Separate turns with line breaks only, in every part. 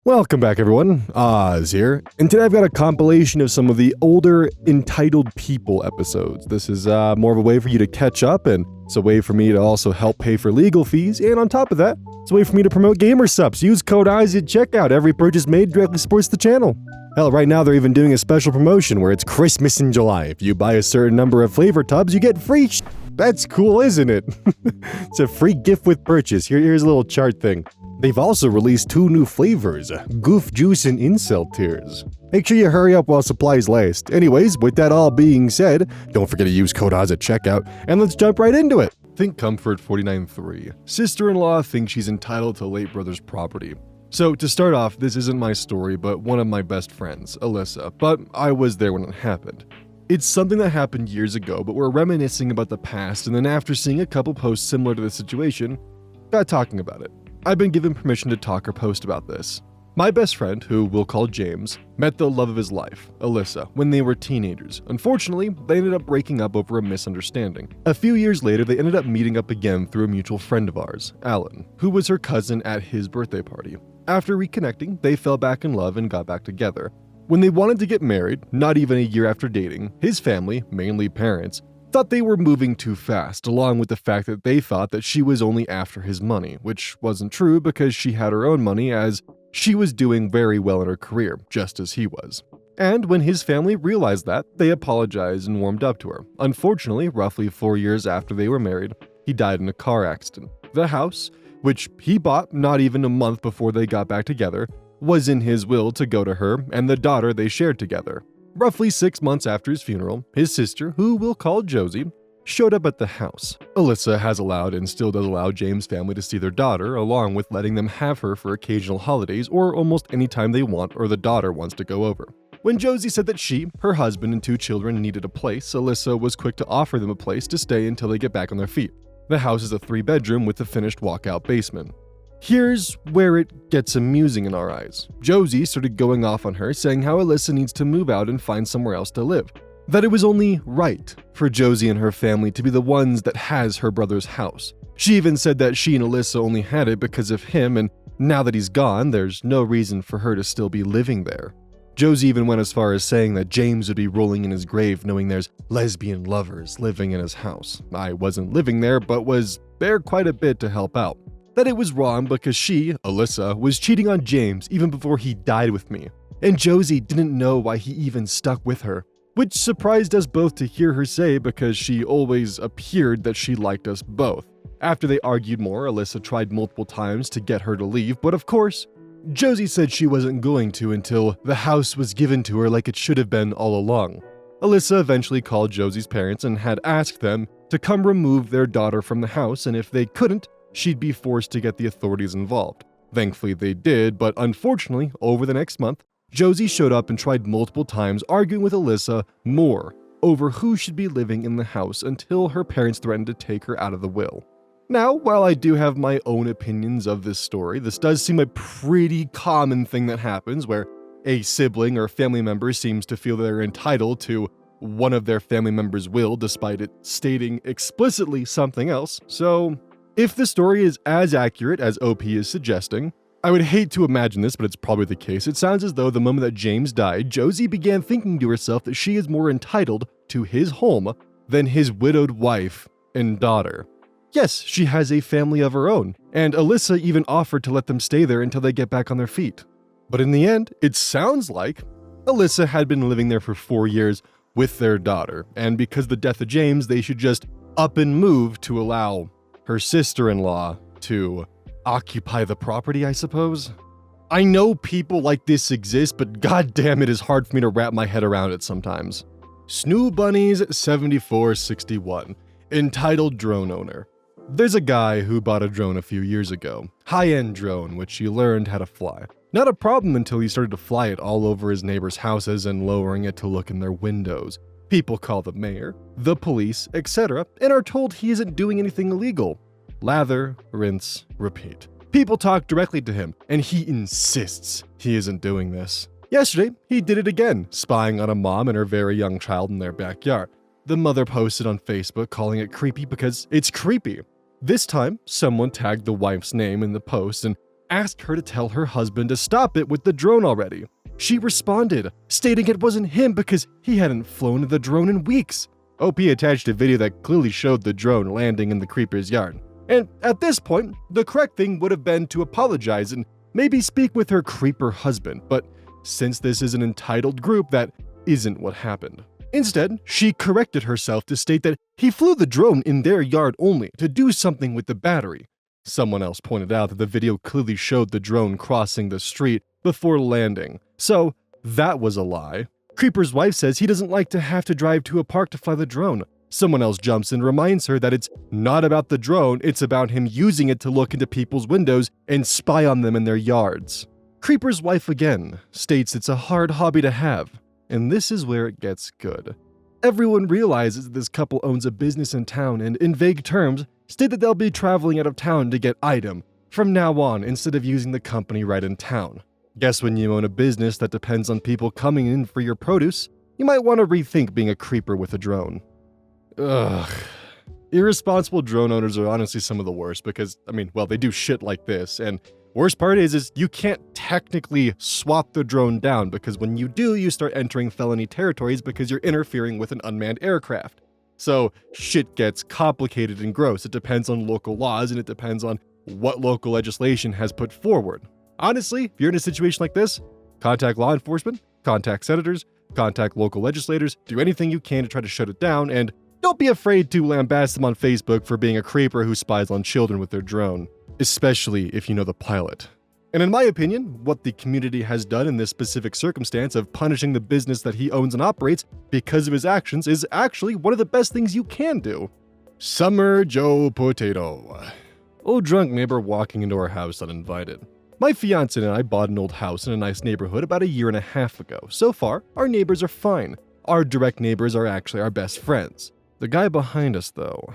Welcome back, everyone. Oz here, and today I've got a compilation of some of the older Entitled People episodes. This is more of a way for you to catch up, and it's a way for me to also help pay for legal fees, and on top of that, it's a way for me to promote gamer subs. Use code EYEZ at checkout. Every purchase made directly supports the channel. Hell, right now they're even doing a special promotion where it's Christmas in July. If you buy a certain number of flavor tubs, you get free That's cool, isn't it? It's a free gift with purchase. Here's a little chart thing. They've also released 2 new flavors, Goof Juice and Incel Tears. Make sure you hurry up while supplies last. Anyways, with that all being said, don't forget to use code EYEZ at checkout, and let's jump right into it. Think Comfort 49.3. Sister-in-law thinks she's entitled to late brother's property. So to start off, this isn't my story, but one of my best friends, Alyssa, but I was there when it happened. It's something that happened years ago, but we're reminiscing about the past, and then after seeing a couple posts similar to the situation, got talking about it. I've been given permission to talk or post about this. My best friend, who we'll call James, met the love of his life, Alyssa, when they were teenagers. Unfortunately, they ended up breaking up over a misunderstanding. A few years later, they ended up meeting up again through a mutual friend of ours, Alan, who was her cousin at his birthday party. After reconnecting, they fell back in love and got back together. When they wanted to get married, not even a year after dating, his family, mainly parents, thought they were moving too fast, along with the fact that they thought that she was only after his money, which wasn't true because she had her own money as she was doing very well in her career, just as he was. And when his family realized that, they apologized and warmed up to her. Unfortunately, roughly 4 years after they were married, he died in a car accident. The house, which he bought not even a month before they got back together, was in his will to go to her and the daughter they shared together. Roughly 6 months after his funeral, his sister, who we'll call Josie, showed up at the house. Alyssa has allowed and still does allow James' family to see their daughter, along with letting them have her for occasional holidays or almost any time they want or the daughter wants to go over. When Josie said that she, her husband, and 2 children needed a place, Alyssa was quick to offer them a place to stay until they get back on their feet. The house is a 3-bedroom with a finished walkout basement. Here's where it gets amusing in our eyes. Josie started going off on her, saying how Alyssa needs to move out and find somewhere else to live. That it was only right for Josie and her family to be the ones that has her brother's house. She even said that she and Alyssa only had it because of him, and now that he's gone, there's no reason for her to still be living there. Josie even went as far as saying that James would be rolling in his grave knowing there's lesbian lovers living in his house. I wasn't living there, but was there quite a bit to help out. That it was wrong because she, Alyssa, was cheating on James even before he died with me. And Josie didn't know why he even stuck with her, which surprised us both to hear her say because she always appeared that she liked us both. After they argued more, Alyssa tried multiple times to get her to leave, but of course, Josie said she wasn't going to until the house was given to her like it should have been all along. Alyssa eventually called Josie's parents and had asked them to come remove their daughter from the house, and if they couldn't, she'd be forced to get the authorities involved. Thankfully they did, but unfortunately, over the next month, Josie showed up and tried multiple times arguing with Alyssa more over who should be living in the house until her parents threatened to take her out of the will. Now, while I do have my own opinions of this story, this does seem a pretty common thing that happens where a sibling or family member seems to feel they're entitled to one of their family members' will despite it stating explicitly something else, so if the story is as accurate as OP is suggesting, I would hate to imagine this, but it's probably the case. It sounds as though the moment that James died, Josie began thinking to herself that she is more entitled to his home than his widowed wife and daughter. Yes, she has a family of her own, and Alyssa even offered to let them stay there until they get back on their feet. But in the end, it sounds like Alyssa had been living there for 4 years with their daughter, and because of the death of James, they should just up and move to allow her sister-in-law to occupy the property, I suppose. I know people like this exist, but goddamn, it is hard for me to wrap my head around it sometimes. Snoo Bunnies 7461, entitled drone owner. There's a guy who bought a drone a few years ago, high-end drone, which he learned how to fly. Not a problem until he started to fly it all over his neighbors' houses and lowering it to look in their windows. People call the mayor, the police, etc., and are told he isn't doing anything illegal. Lather, rinse, repeat. People talk directly to him, and he insists he isn't doing this. Yesterday, he did it again, spying on a mom and her very young child in their backyard. The mother posted on Facebook calling it creepy because it's creepy. This time, someone tagged the wife's name in the post and asked her to tell her husband to stop it with the drone already. She responded, stating it wasn't him because he hadn't flown the drone in weeks. OP attached a video that clearly showed the drone landing in the creeper's yard. And at this point, the correct thing would have been to apologize and maybe speak with her creeper husband, but since this is an entitled group, that isn't what happened. Instead, she corrected herself to state that he flew the drone in their yard only to do something with the battery. Someone else pointed out that the video clearly showed the drone crossing the street before landing, so that was a lie. Creeper's wife says he doesn't like to have to drive to a park to fly the drone. Someone else jumps in and reminds her that it's not about the drone, it's about him using it to look into people's windows and spy on them in their yards. Creeper's wife again states it's a hard hobby to have, and this is where it gets good. Everyone realizes that this couple owns a business in town and, in vague terms, state that they'll be traveling out of town to get item from now on instead of using the company right in town. Guess when you own a business that depends on people coming in for your produce, you might want to rethink being a creeper with a drone. Ugh. Irresponsible drone owners are honestly some of the worst because, they do shit like this, and worst part is you can't technically swap the drone down because when you do, you start entering felony territories because you're interfering with an unmanned aircraft. So shit gets complicated and gross. It depends on local laws and it depends on what local legislation has put forward. Honestly, if you're in a situation like this, contact law enforcement, contact senators, contact local legislators, do anything you can to try to shut it down, and don't be afraid to lambast them on Facebook for being a creeper who spies on children with their drone, especially if you know the pilot. And in my opinion, what the community has done in this specific circumstance of punishing the business that he owns and operates because of his actions is actually one of the best things you can do. Summer Joe Potato. Old drunk neighbor walking into our house uninvited. My fiance and I bought an old house in a nice neighborhood about 1.5 years ago. So far, our neighbors are fine. Our direct neighbors are actually our best friends. The guy behind us, though,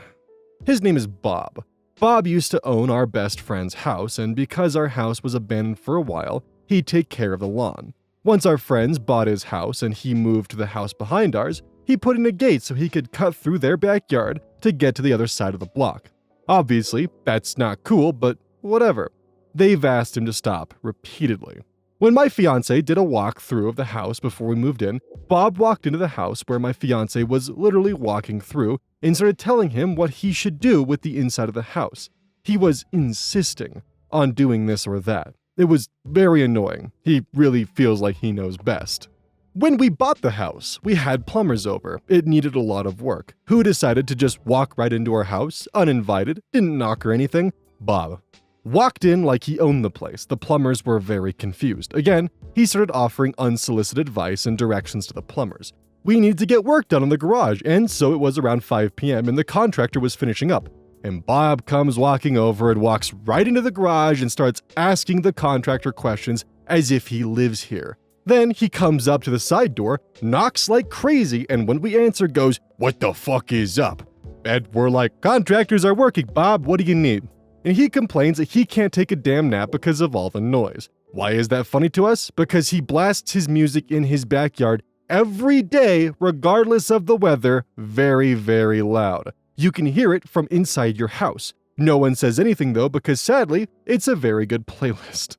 his name is Bob. Bob used to own our best friend's house, and because our house was abandoned for a while, he'd take care of the lawn. Once our friends bought his house and he moved to the house behind ours, he put in a gate so he could cut through their backyard to get to the other side of the block. Obviously, that's not cool, but whatever. They've asked him to stop repeatedly. When my fiance did a walkthrough of the house before we moved in, Bob walked into the house where my fiance was literally walking through and started telling him what he should do with the inside of the house. He was insisting on doing this or that. It was very annoying. He really feels like he knows best. When we bought the house, we had plumbers over. It needed a lot of work. Who decided to just walk right into our house, uninvited, didn't knock or anything? Bob. Walked in like he owned the place. The plumbers were very confused. Again, he started offering unsolicited advice and directions to the plumbers. We needed to get work done in the garage, and so it was around 5 p.m. and the contractor was finishing up. And Bob comes walking over and walks right into the garage and starts asking the contractor questions as if he lives here. Then he comes up to the side door, knocks like crazy, and when we answer goes, "What the fuck is up?" And we're like, "Contractors are working, Bob, what do you need?" And he complains that he can't take a damn nap because of all the noise. Why is that funny to us? Because he blasts his music in his backyard every day, regardless of the weather, very, very loud. You can hear it from inside your house. No one says anything though, because sadly, it's a very good playlist.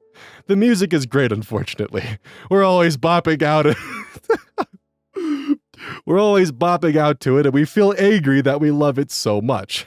The music is great, unfortunately. We're always bopping out. We're always bopping out to it, and we feel angry that we love it so much.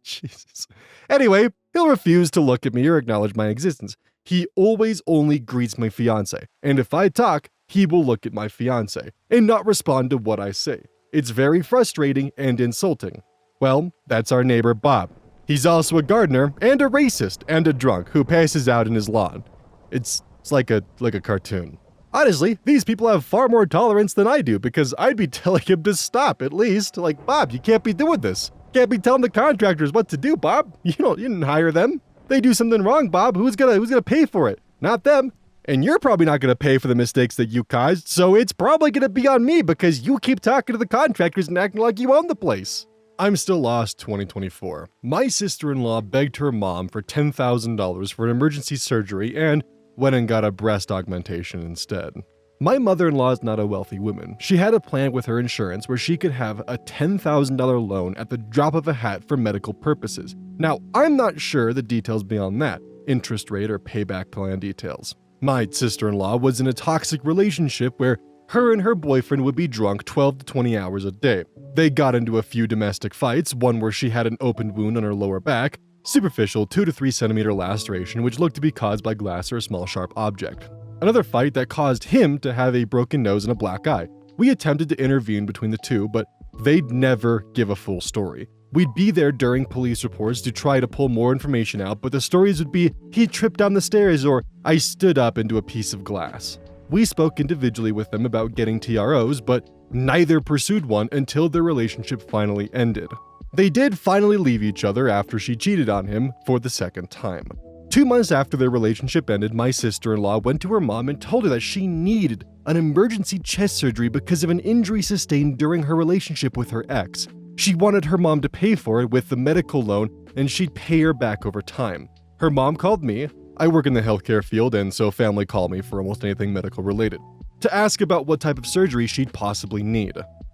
Jesus. Anyway, he'll refuse to look at me or acknowledge my existence. He always only greets my fiance, and if I talk, he will look at my fiance and not respond to what I say. It's very frustrating and insulting. Well, that's our neighbor Bob. He's also a gardener and a racist and a drunk who passes out in his lawn. It's like a cartoon. Honestly, these people have far more tolerance than I do because I'd be telling him to stop at least. Like, Bob, you can't be doing this. Can't be telling the contractors what to do, Bob. You didn't hire them. They do something wrong, Bob. Who's gonna pay for it? Not them. And you're probably not gonna pay for the mistakes that you caused, so it's probably gonna be on me because you keep talking to the contractors and acting like you own the place. I'm still lost 2024. My sister-in-law begged her mom for $10,000 for an emergency surgery and went and got a breast augmentation instead. My mother-in-law is not a wealthy woman. She had a plan with her insurance where she could have a $10,000 loan at the drop of a hat for medical purposes. Now, I'm not sure the details beyond that, interest rate, or payback plan details. My sister-in-law was in a toxic relationship where her and her boyfriend would be drunk 12 to 20 hours a day. They got into a few domestic fights, one where she had an open wound on her lower back, superficial 2 to 3 centimeter laceration which looked to be caused by glass or a small sharp object. Another fight that caused him to have a broken nose and a black eye. We attempted to intervene between the two, but they'd never give a full story. We'd be there during police reports to try to pull more information out, but the stories would be, he tripped down the stairs or I stood up into a piece of glass. We spoke individually with them about getting TROs, but neither pursued one until their relationship finally ended. They did finally leave each other after she cheated on him for the second time. 2 months after their relationship ended, my sister-in-law went to her mom and told her that she needed an emergency chest surgery because of an injury sustained during her relationship with her ex. She wanted her mom to pay for it with the medical loan, and she'd pay her back over time. Her mom called me. I work in the healthcare field, and so family call me for almost anything medical related, to ask about what type of surgery she'd possibly need.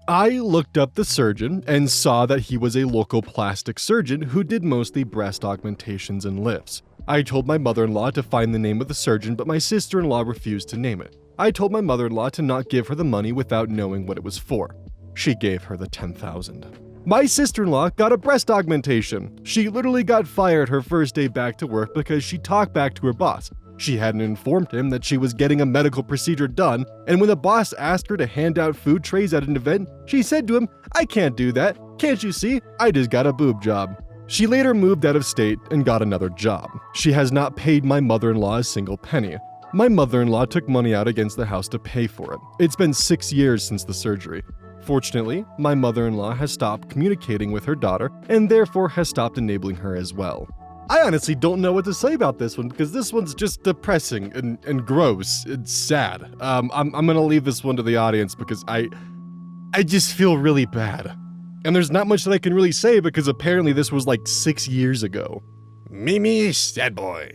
I looked up the surgeon and saw that he was a local plastic surgeon who did mostly breast augmentations and lifts. I told my mother-in-law to find the name of the surgeon, but my sister-in-law refused to name it. I told my mother-in-law to not give her the money without knowing what it was for. She gave her the $10,000. My sister-in-law got a breast augmentation. She literally got fired her first day back to work because she talked back to her boss. She hadn't informed him that she was getting a medical procedure done, and when the boss asked her to hand out food trays at an event, she said to him, "I can't do that. Can't you see? I just got a boob job." She later moved out of state and got another job. She has not paid my mother-in-law a single penny. My mother-in-law took money out against the house to pay for it. It's been 6 years since the surgery. Fortunately, my mother-in-law has stopped communicating with her daughter and therefore has stopped enabling her as well. I honestly don't know what to say about this one because this one's just depressing and gross. It's sad. I'm gonna leave this one to the audience because I just feel really bad. And there's not much that I can really say because apparently this was like 6 years ago. Mimi, sad boy.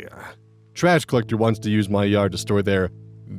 Trash collector wants to use my yard to store their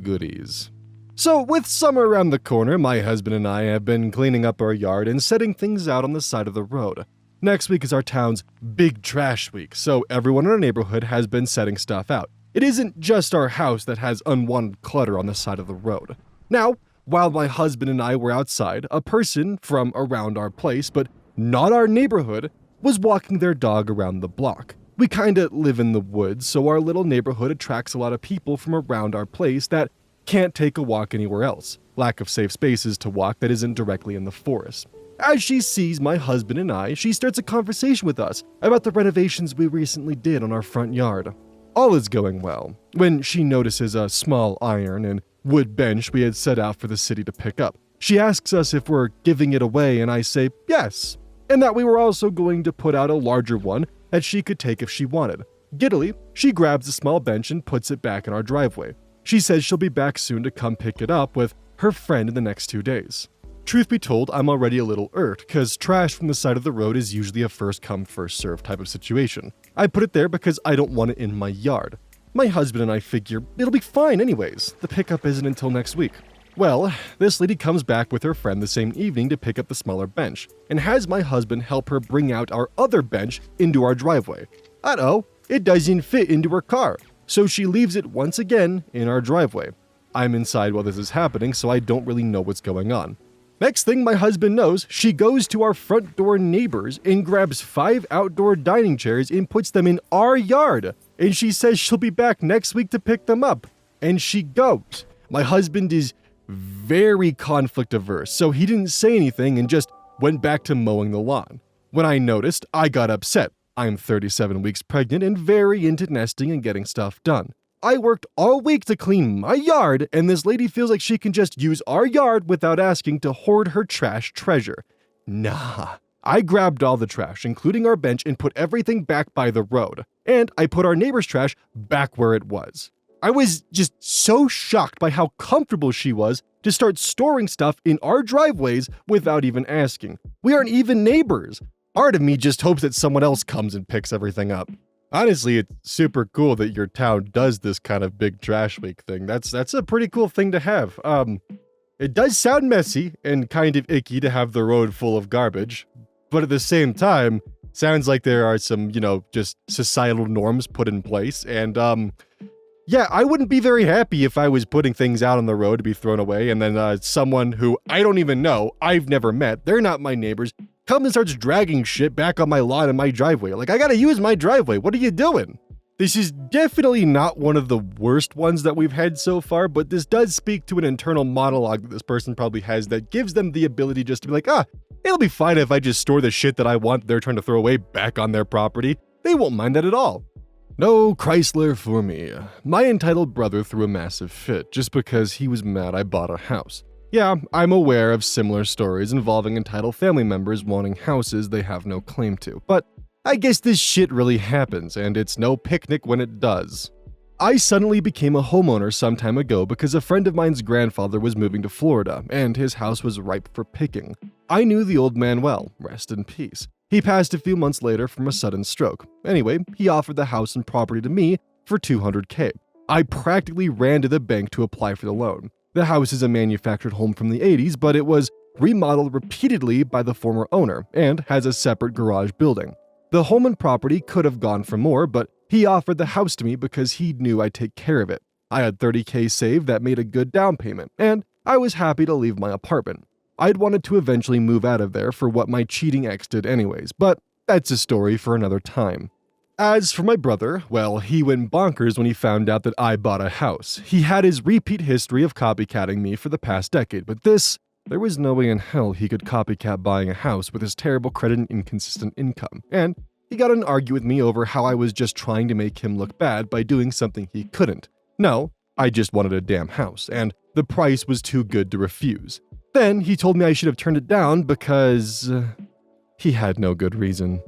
goodies. So with summer around the corner, my husband and I have been cleaning up our yard and setting things out on the side of the road. Next week is our town's big trash week, so everyone in our neighborhood has been setting stuff out. It isn't just our house that has unwanted clutter on the side of the road. Now, while my husband and I were outside, a person from around our place, but not our neighborhood, was walking their dog around the block. We kinda live in the woods, so our little neighborhood attracts a lot of people from around our place that can't take a walk anywhere else. Lack of safe spaces to walk that isn't directly in the forest. As she sees my husband and I, she starts a conversation with us about the renovations we recently did on our front yard. All is going well when she notices a small iron and wood bench we had set out for the city to pick up. She asks us if we're giving it away, and I say yes, and that we were also going to put out a larger one that she could take if she wanted. Giddily, she grabs the small bench and puts it back in our driveway. She says she'll be back soon to come pick it up with her friend in the next 2 days. Truth be told, I'm already a little irked, cause trash from the side of the road is usually a first come first serve type of situation. I put it there because I don't want it in my yard. My husband and I figure it'll be fine anyways, the pickup isn't until next week. Well, this lady comes back with her friend the same evening to pick up the smaller bench, and has my husband help her bring out our other bench into our driveway. Uh-oh, it doesn't fit into her car, so she leaves it once again in our driveway. I'm inside while this is happening, so I don't really know what's going on. Next thing my husband knows, she goes to our front door neighbors and grabs 5 outdoor dining chairs and puts them in our yard. And she says she'll be back next week to pick them up. And she goes. My husband is very conflict averse, so he didn't say anything and just went back to mowing the lawn. When I noticed, I got upset. I'm 37 weeks pregnant and very into nesting and getting stuff done. I worked all week to clean my yard, and this lady feels like she can just use our yard without asking to hoard her trash treasure. Nah. I grabbed all the trash, including our bench, and put everything back by the road. And I put our neighbor's trash back where it was. I was just so shocked by how comfortable she was to start storing stuff in our driveways without even asking. We aren't even neighbors. Part of me just hopes that someone else comes and picks everything up. Honestly, it's super cool that your town does this kind of big trash week thing. That's a pretty cool thing to have. It does sound messy and kind of icky to have the road full of garbage, but at the same time, Sounds like there are some, just societal norms put in place. And, yeah, I wouldn't be very happy if I was putting things out on the road to be thrown away, and then someone who I don't even know, I've never met, they're not my neighbors, comes and starts dragging shit back on my lawn and my driveway. Like, I gotta use my driveway. What are you doing? This is definitely not one of the worst ones that we've had so far, but this does speak to an internal monologue that this person probably has that gives them the ability just to be like, it'll be fine if I just store the shit that I want they're trying to throw away back on their property. They won't mind that at all. No Chrysler for me. My entitled brother threw a massive fit just because he was mad I bought a house. Yeah, I'm aware of similar stories involving entitled family members wanting houses they have no claim to, but I guess this shit really happens, and it's no picnic when it does. I suddenly became a homeowner some time ago because a friend of mine's grandfather was moving to Florida, and his house was ripe for picking. I knew the old man well, rest in peace. He passed a few months later from a sudden stroke. Anyway, he offered the house and property to me for $200K. I practically ran to the bank to apply for the loan. The house is a manufactured home from the 80s, but it was remodeled repeatedly by the former owner and has a separate garage building. The home and property could have gone for more, but he offered the house to me because he knew I'd take care of it. I had $30K saved that made a good down payment, and I was happy to leave my apartment. I'd wanted to eventually move out of there for what my cheating ex did anyways, but that's a story for another time. As for my brother, well, he went bonkers when he found out that I bought a house. He had his repeat history of copycatting me for the past decade, but there was no way in hell he could copycat buying a house with his terrible credit and inconsistent income, and he got in an argue with me over how I was just trying to make him look bad by doing something he couldn't. No, I just wanted a damn house, and the price was too good to refuse. Then he told me I should have turned it down because he had no good reason.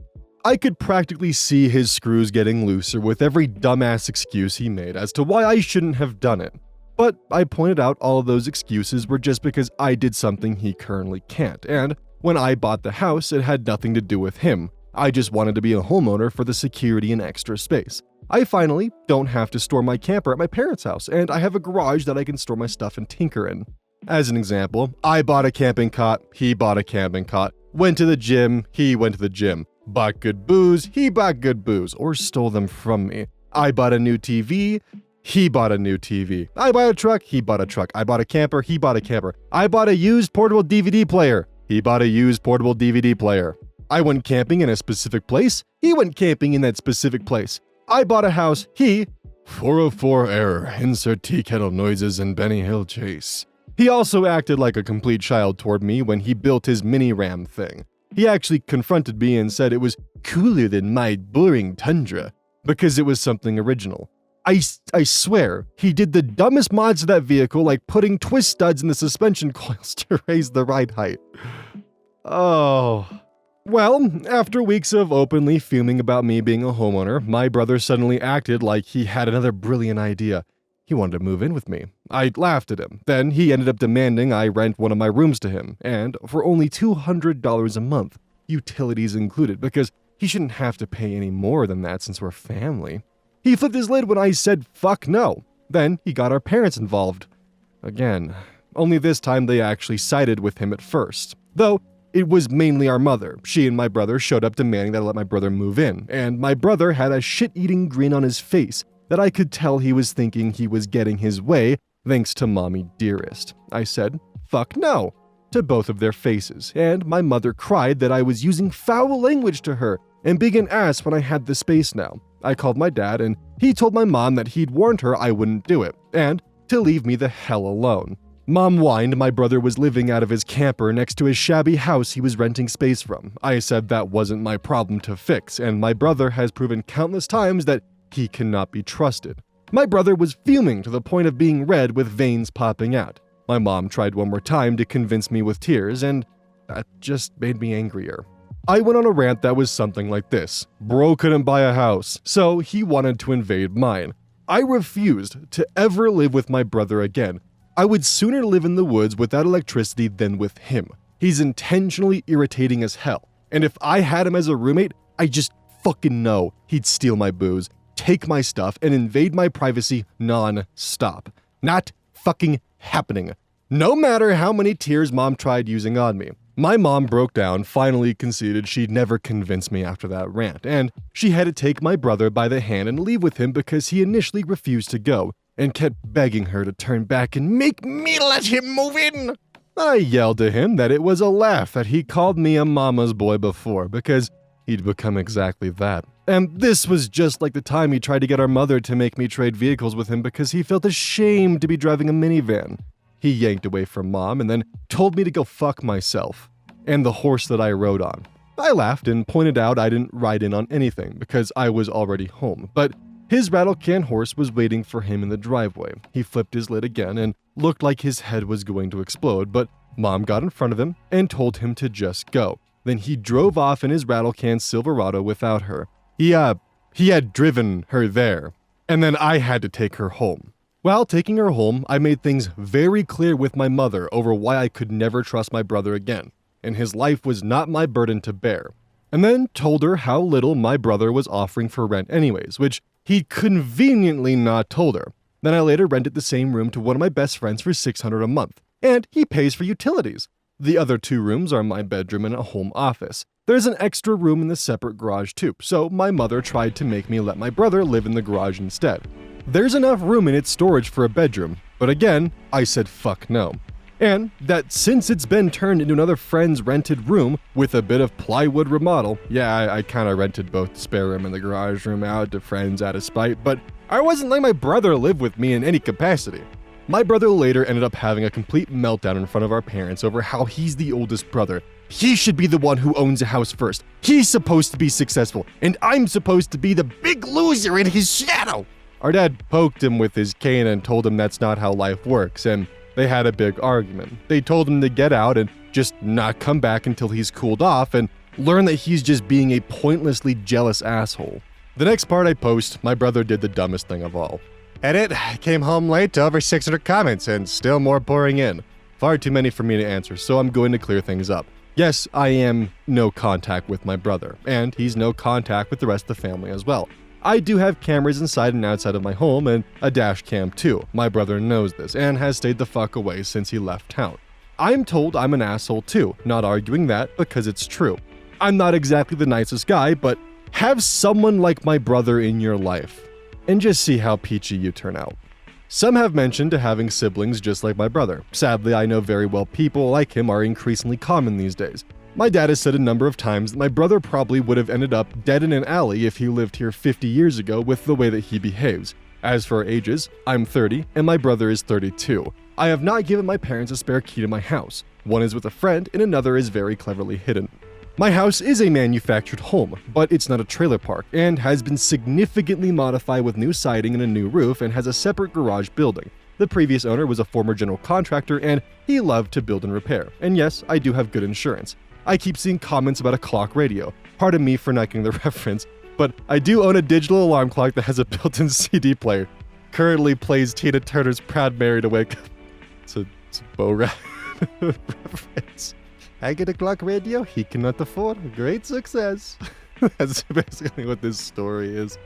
I could practically see his screws getting looser with every dumbass excuse he made as to why I shouldn't have done it. But I pointed out all of those excuses were just because I did something he currently can't, and when I bought the house, it had nothing to do with him. I just wanted to be a homeowner for the security and extra space. I finally don't have to store my camper at my parents' house, and I have a garage that I can store my stuff and tinker in. As an example, I bought a camping cot, he bought a camping cot, went to the gym, he went to the gym, bought good booze, he bought good booze, or stole them from me. I bought a new TV, he bought a new TV. I bought a truck, he bought a truck. I bought a camper, he bought a camper. I bought a used portable DVD player, he bought a used portable DVD player. I went camping in a specific place, he went camping in that specific place. I bought a house, he... 404 error, insert tea kettle noises in Benny Hill Chase. He also acted like a complete child toward me when he built his mini-ram thing. He actually confronted me and said it was cooler than my boring Tundra, because it was something original. I swear, he did the dumbest mods to that vehicle, like putting twist studs in the suspension coils to raise the ride height. Oh. Well, after weeks of openly fuming about me being a homeowner, my brother suddenly acted like he had another brilliant idea. He wanted to move in with me. I laughed at him. Then he ended up demanding I rent one of my rooms to him, and for only $200 a month, utilities included, because he shouldn't have to pay any more than that since we're family. He flipped his lid when I said fuck no. Then he got our parents involved. Again, only this time they actually sided with him at first. Though, it was mainly our mother. She and my brother showed up demanding that I let my brother move in, and my brother had a shit-eating grin on his face that I could tell he was thinking he was getting his way thanks to Mommy Dearest. I said, fuck no, to both of their faces, and my mother cried that I was using foul language to her and being an ass when I had the space now. I called my dad, and he told my mom that he'd warned her I wouldn't do it, and to leave me the hell alone. Mom whined my brother was living out of his camper next to his shabby house he was renting space from. I said that wasn't my problem to fix, and my brother has proven countless times that he cannot be trusted. My brother was fuming to the point of being red with veins popping out. My mom tried one more time to convince me with tears, and that just made me angrier. I went on a rant that was something like this. Bro couldn't buy a house, so he wanted to invade mine. I refused to ever live with my brother again. I would sooner live in the woods without electricity than with him. He's intentionally irritating as hell, and if I had him as a roommate, I just fucking know he'd steal my booze, take my stuff, and invade my privacy non-stop. Not fucking happening. No matter how many tears Mom tried using on me. My mom broke down, finally conceded she'd never convince me after that rant, and she had to take my brother by the hand and leave with him because he initially refused to go and kept begging her to turn back and make me let him move in. I yelled to him that it was a laugh that he called me a mama's boy before because he'd become exactly that. And this was just like the time he tried to get our mother to make me trade vehicles with him because he felt ashamed to be driving a minivan. He yanked away from mom and then told me to go fuck myself and the horse that I rode on. I laughed and pointed out I didn't ride in on anything because I was already home, but his rattle-can horse was waiting for him in the driveway. He flipped his lid again and looked like his head was going to explode, but mom got in front of him and told him to just go. Then he drove off in his rattle-can Silverado without her. He had driven her there, and then I had to take her home. While taking her home, I made things very clear with my mother over why I could never trust my brother again, and his life was not my burden to bear. And then told her how little my brother was offering for rent anyways, which he'd conveniently not told her. Then I later rented the same room to one of my best friends for $600 a month, and he pays for utilities. The other 2 rooms are my bedroom and a home office. There's an extra room in the separate garage too, so my mother tried to make me let my brother live in the garage instead. There's enough room in its storage for a bedroom, but again, I said fuck no. And that since it's been turned into another friend's rented room with a bit of plywood remodel, yeah, I kinda rented both the spare room and the garage room out to friends out of spite, but I wasn't letting my brother live with me in any capacity. My brother later ended up having a complete meltdown in front of our parents over how he's the oldest brother. He should be the one who owns a house first. He's supposed to be successful, and I'm supposed to be the big loser in his shadow. Our dad poked him with his cane and told him that's not how life works, and they had a big argument. They told him to get out and just not come back until he's cooled off and learn that he's just being a pointlessly jealous asshole. The next part I post, my brother did the dumbest thing of all. Edit, came home late to over 600 comments and still more pouring in. Far too many for me to answer, so I'm going to clear things up. Yes, I am no contact with my brother, and he's no contact with the rest of the family as well. I do have cameras inside and outside of my home and a dash cam too. My brother knows this and has stayed the fuck away since he left town. I'm told I'm an asshole too, not arguing that because it's true. I'm not exactly the nicest guy, but have someone like my brother in your life and just see how peachy you turn out. Some have mentioned to having siblings just like my brother. Sadly, I know very well people like him are increasingly common these days. My dad has said a number of times that my brother probably would have ended up dead in an alley if he lived here 50 years ago with the way that he behaves. As for our ages, I'm 30 and my brother is 32. I have not given my parents a spare key to my house. One is with a friend and another is very cleverly hidden. My house is a manufactured home, but it's not a trailer park and has been significantly modified with new siding and a new roof and has a separate garage building. The previous owner was a former general contractor and he loved to build and repair. And yes, I do have good insurance. I keep seeing comments about a clock radio. Pardon me for not getting the reference, but I do own a digital alarm clock that has a built-in CD player. Currently plays Tina Turner's Proud Mary to wake up. It's a Bo reference. I get a clock radio he cannot afford. Great success. That's basically what this story is.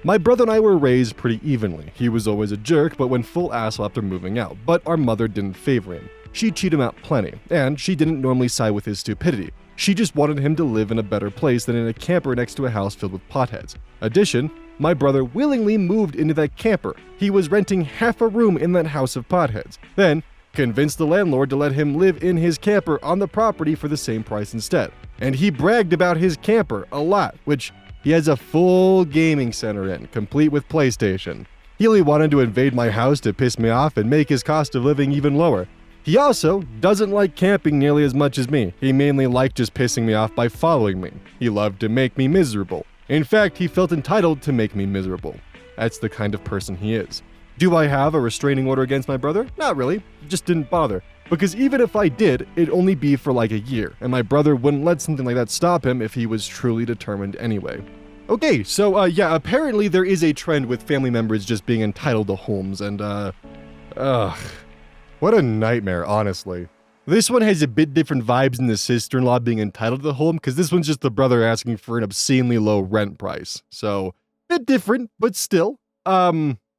My brother and I were raised pretty evenly. He was always a jerk, but went full asshole after moving out. But our mother didn't favor him. She cheated him out plenty, and she didn't normally side with his stupidity. She just wanted him to live in a better place than in a camper next to a house filled with potheads. Addition, my brother willingly moved into that camper. He was renting half a room in that house of potheads. Then, convinced the landlord to let him live in his camper on the property for the same price instead. And he bragged about his camper a lot, which he has a full gaming center in, complete with PlayStation. He only wanted to invade my house to piss me off and make his cost of living even lower. He also doesn't like camping nearly as much as me. He mainly liked just pissing me off by following me. He loved to make me miserable. In fact, he felt entitled to make me miserable. That's the kind of person he is. Do I have a restraining order against my brother? Not really. Just didn't bother. Because even if I did, it'd only be for like a year, and my brother wouldn't let something like that stop him if he was truly determined anyway. Okay, so yeah, apparently there is a trend with family members just being entitled to homes, and what a nightmare, honestly. This one has a bit different vibes than the sister-in-law being entitled to the home, because this one's just the brother asking for an obscenely low rent price. So, bit different, but still.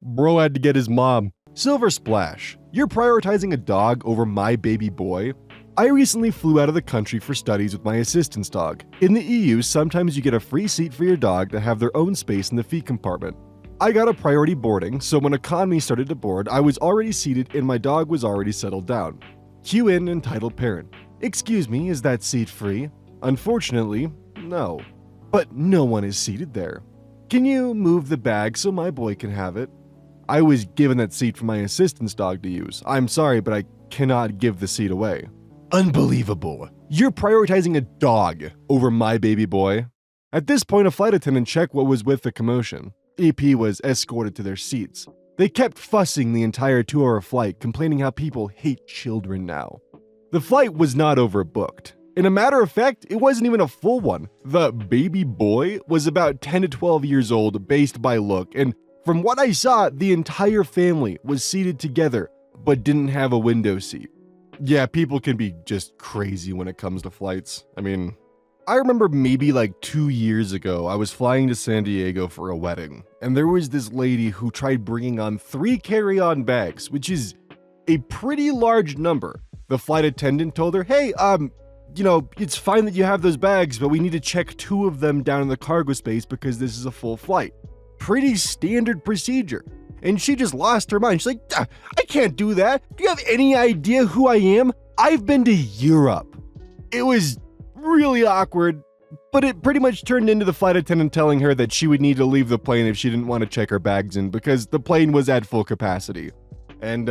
Bro had to get his mom. Silver Splash, you're prioritizing a dog over my baby boy? I recently flew out of the country for studies with my assistant's dog. In the EU, sometimes you get a free seat for your dog to have their own space in the feet compartment. I got a priority boarding, so when economy started to board, I was already seated and my dog was already settled down. Cue in entitled parent. Excuse me, is that seat free? Unfortunately, no. But no one is seated there. Can you move the bag so my boy can have it? I was given that seat for my assistant's dog to use. I'm sorry, but I cannot give the seat away. Unbelievable. You're prioritizing a dog over my baby boy. At this point, a flight attendant checked what was with the commotion. EP was escorted to their seats. They kept fussing the entire 2-hour flight, complaining how people hate children now. The flight was not overbooked. In a matter of fact, it wasn't even a full one. The baby boy was about 10 to 12 years old based by look, and from what I saw, the entire family was seated together but didn't have a window seat. Yeah, people can be just crazy when it comes to flights. I mean, I remember maybe like 2 years ago, I was flying to San Diego for a wedding, and there was this lady who tried bringing on 3 carry-on bags, which is a pretty large number. The flight attendant told her, hey, it's fine that you have those bags, but we need to check 2 of them down in the cargo space because this is a full flight. Pretty standard procedure. And she just lost her mind. She's like, I can't do that. Do you have any idea who I am? I've been to Europe. It was really awkward, but it pretty much turned into the flight attendant telling her that she would need to leave the plane if she didn't want to check her bags in because the plane was at full capacity. And,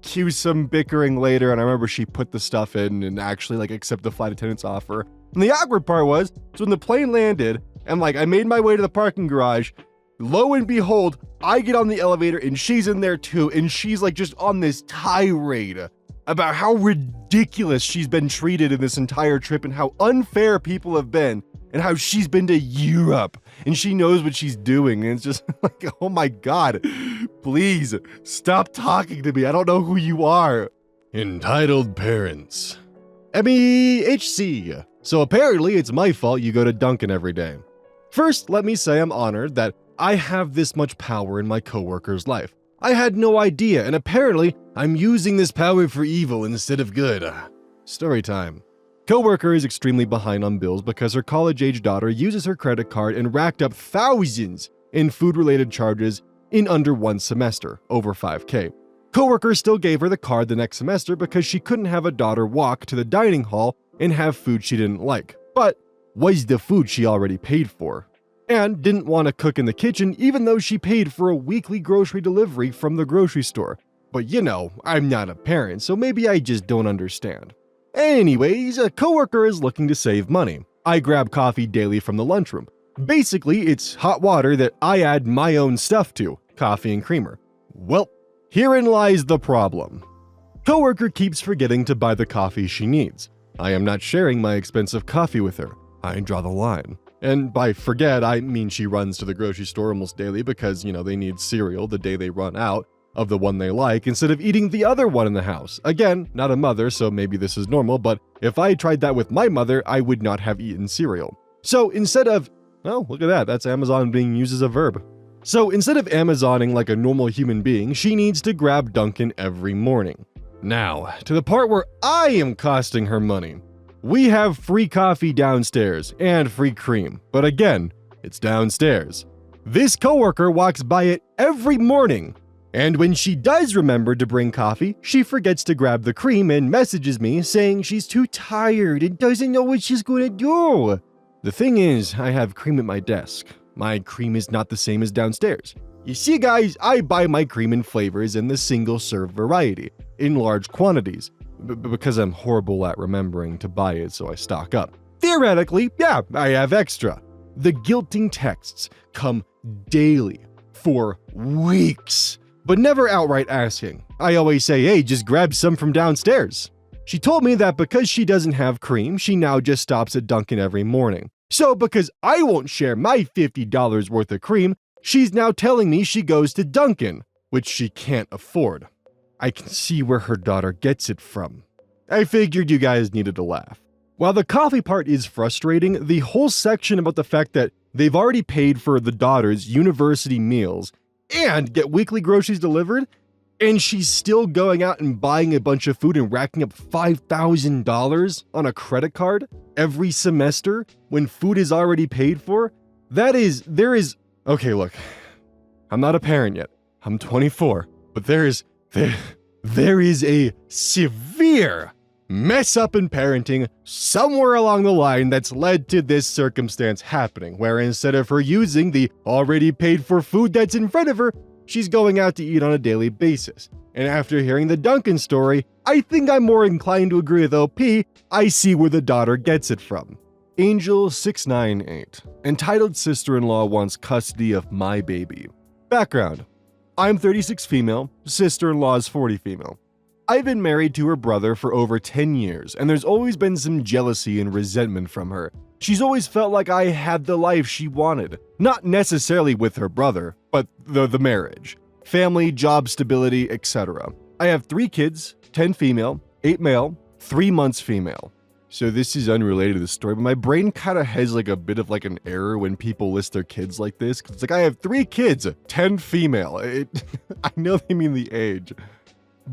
cue some bickering later, and I remember she put the stuff in and actually accepted the flight attendant's offer. And the awkward part was, so when the plane landed, and I made my way to the parking garage, lo and behold, I get on the elevator and she's in there too, and she's just on this tirade about how ridiculous she's been treated in this entire trip and how unfair people have been and how she's been to Europe and she knows what she's doing. And it's just oh my God, please stop talking to me. I don't know who you are. Entitled parents. MEHC. So apparently it's my fault you go to Dunkin' every day. First, let me say I'm honored that I have this much power in my coworker's life. I had no idea, and apparently I'm using this power for evil instead of good. Story time. Coworker is extremely behind on bills because her college-age daughter uses her credit card and racked up thousands in food-related charges in under 1 semester, over $5,000. Coworker still gave her the card the next semester because she couldn't have a daughter walk to the dining hall and have food she didn't like, but was the food she already paid for. And didn't want to cook in the kitchen even though she paid for a weekly grocery delivery from the grocery store. But I'm not a parent, so maybe I just don't understand. Anyways, a coworker is looking to save money. I grab coffee daily from the lunchroom. Basically, it's hot water that I add my own stuff to, coffee and creamer. Well, herein lies the problem. Coworker keeps forgetting to buy the coffee she needs. I am not sharing my expensive coffee with her. I draw the line. And by forget, I mean she runs to the grocery store almost daily because, they need cereal the day they run out of the one they like instead of eating the other one in the house. Again, not a mother, so maybe this is normal, but if I tried that with my mother, I would not have eaten cereal. So instead of, oh, look at that, that's Amazon being used as a verb. So instead of Amazoning like a normal human being, she needs to grab Dunkin' every morning. Now, to the part where I am costing her money. We have free coffee downstairs and free cream, but again, it's downstairs. This coworker walks by it every morning, and when she does remember to bring coffee, she forgets to grab the cream and messages me saying she's too tired and doesn't know what she's going to do. The thing is, I have cream at my desk. My cream is not the same as downstairs. You see guys, I buy my cream in flavors in the single serve variety, in large quantities. Because I'm horrible at remembering to buy it, so I stock up. Theoretically, yeah, I have extra. The guilting texts come daily for weeks, but never outright asking. I always say, hey, just grab some from downstairs. She told me that because she doesn't have cream, she now just stops at Dunkin' every morning. So because I won't share my $50 worth of cream, she's now telling me she goes to Dunkin', which she can't afford. I can see where her daughter gets it from. I figured you guys needed to laugh. While the coffee part is frustrating, the whole section about the fact that they've already paid for the daughter's university meals and get weekly groceries delivered, And she's still going out and buying a bunch of food and racking up $5,000 on a credit card every semester when food is already paid for? Okay, look, I'm not a parent yet. I'm 24, but there is a severe mess up in parenting somewhere along the line that's led to this circumstance happening, where instead of her using the already paid for food that's in front of her, she's going out to eat on a daily basis. And after hearing the Duncan story, I think I'm more inclined to agree with OP. I see where the daughter gets it from. Angel698. Entitled sister-in-law wants custody of my baby. Background. I'm 36 female, sister-in-law is 40 female. I've been married to her brother for over 10 years, and there's always been some jealousy and resentment from her. She's always felt like I had the life she wanted. Not necessarily with her brother, but the marriage. Family, job stability, etc. I have 3 kids, 10 female, 8 male, 3 months female. So this is unrelated to the story, but my brain kind of has like a bit of like an error when people list their kids like this. Cause it's like, I have 3 kids, 10 female. I know they mean the age,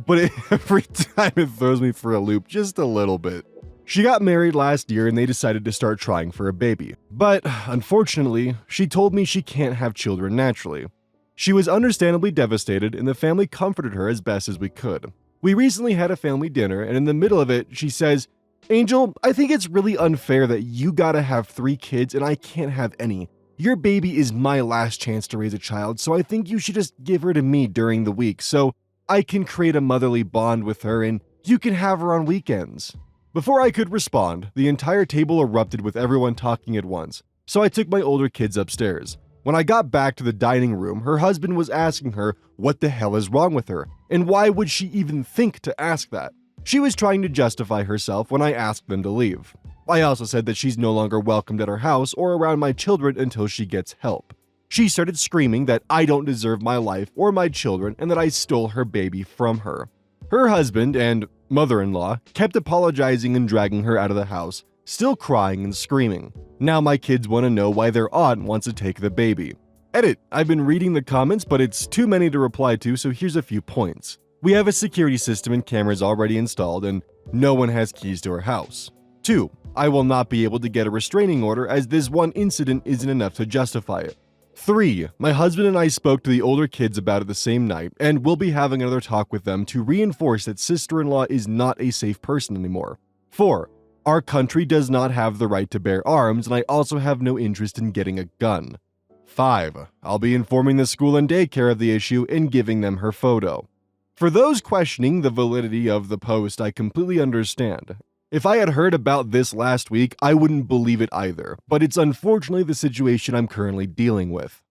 but every time it throws me for a loop just a little bit. She got married last year and they decided to start trying for a baby. But unfortunately, she told me she can't have children naturally. She was understandably devastated and the family comforted her as best as we could. We recently had a family dinner and in the middle of it, she says, "Angel, I think it's really unfair that you gotta have 3 kids and I can't have any. Your baby is my last chance to raise a child, so I think you should just give her to me during the week so I can create a motherly bond with her and you can have her on weekends." Before I could respond, the entire table erupted with everyone talking at once, so I took my older kids upstairs. When I got back to the dining room, her husband was asking her what the hell is wrong with her, and why would she even think to ask that? She was trying to justify herself when I asked them to leave. I also said that she's no longer welcomed at our house or around my children until she gets help. She started screaming that I don't deserve my life or my children and that I stole her baby from her. Her husband and mother-in-law kept apologizing and dragging her out of the house, still crying and screaming. Now my kids want to know why their aunt wants to take the baby. Edit, I've been reading the comments, but it's too many to reply to, so here's a few points. We have a security system and cameras already installed, and no one has keys to our house. 2. I will not be able to get a restraining order as this one incident isn't enough to justify it. 3. My husband and I spoke to the older kids about it the same night, and we'll be having another talk with them to reinforce that sister-in-law is not a safe person anymore. 4. Our country does not have the right to bear arms, and I also have no interest in getting a gun. 5. I'll be informing the school and daycare of the issue and giving them her photo. For those questioning the validity of the post, I completely understand. If I had heard about this last week, I wouldn't believe it either, but it's unfortunately the situation I'm currently dealing with.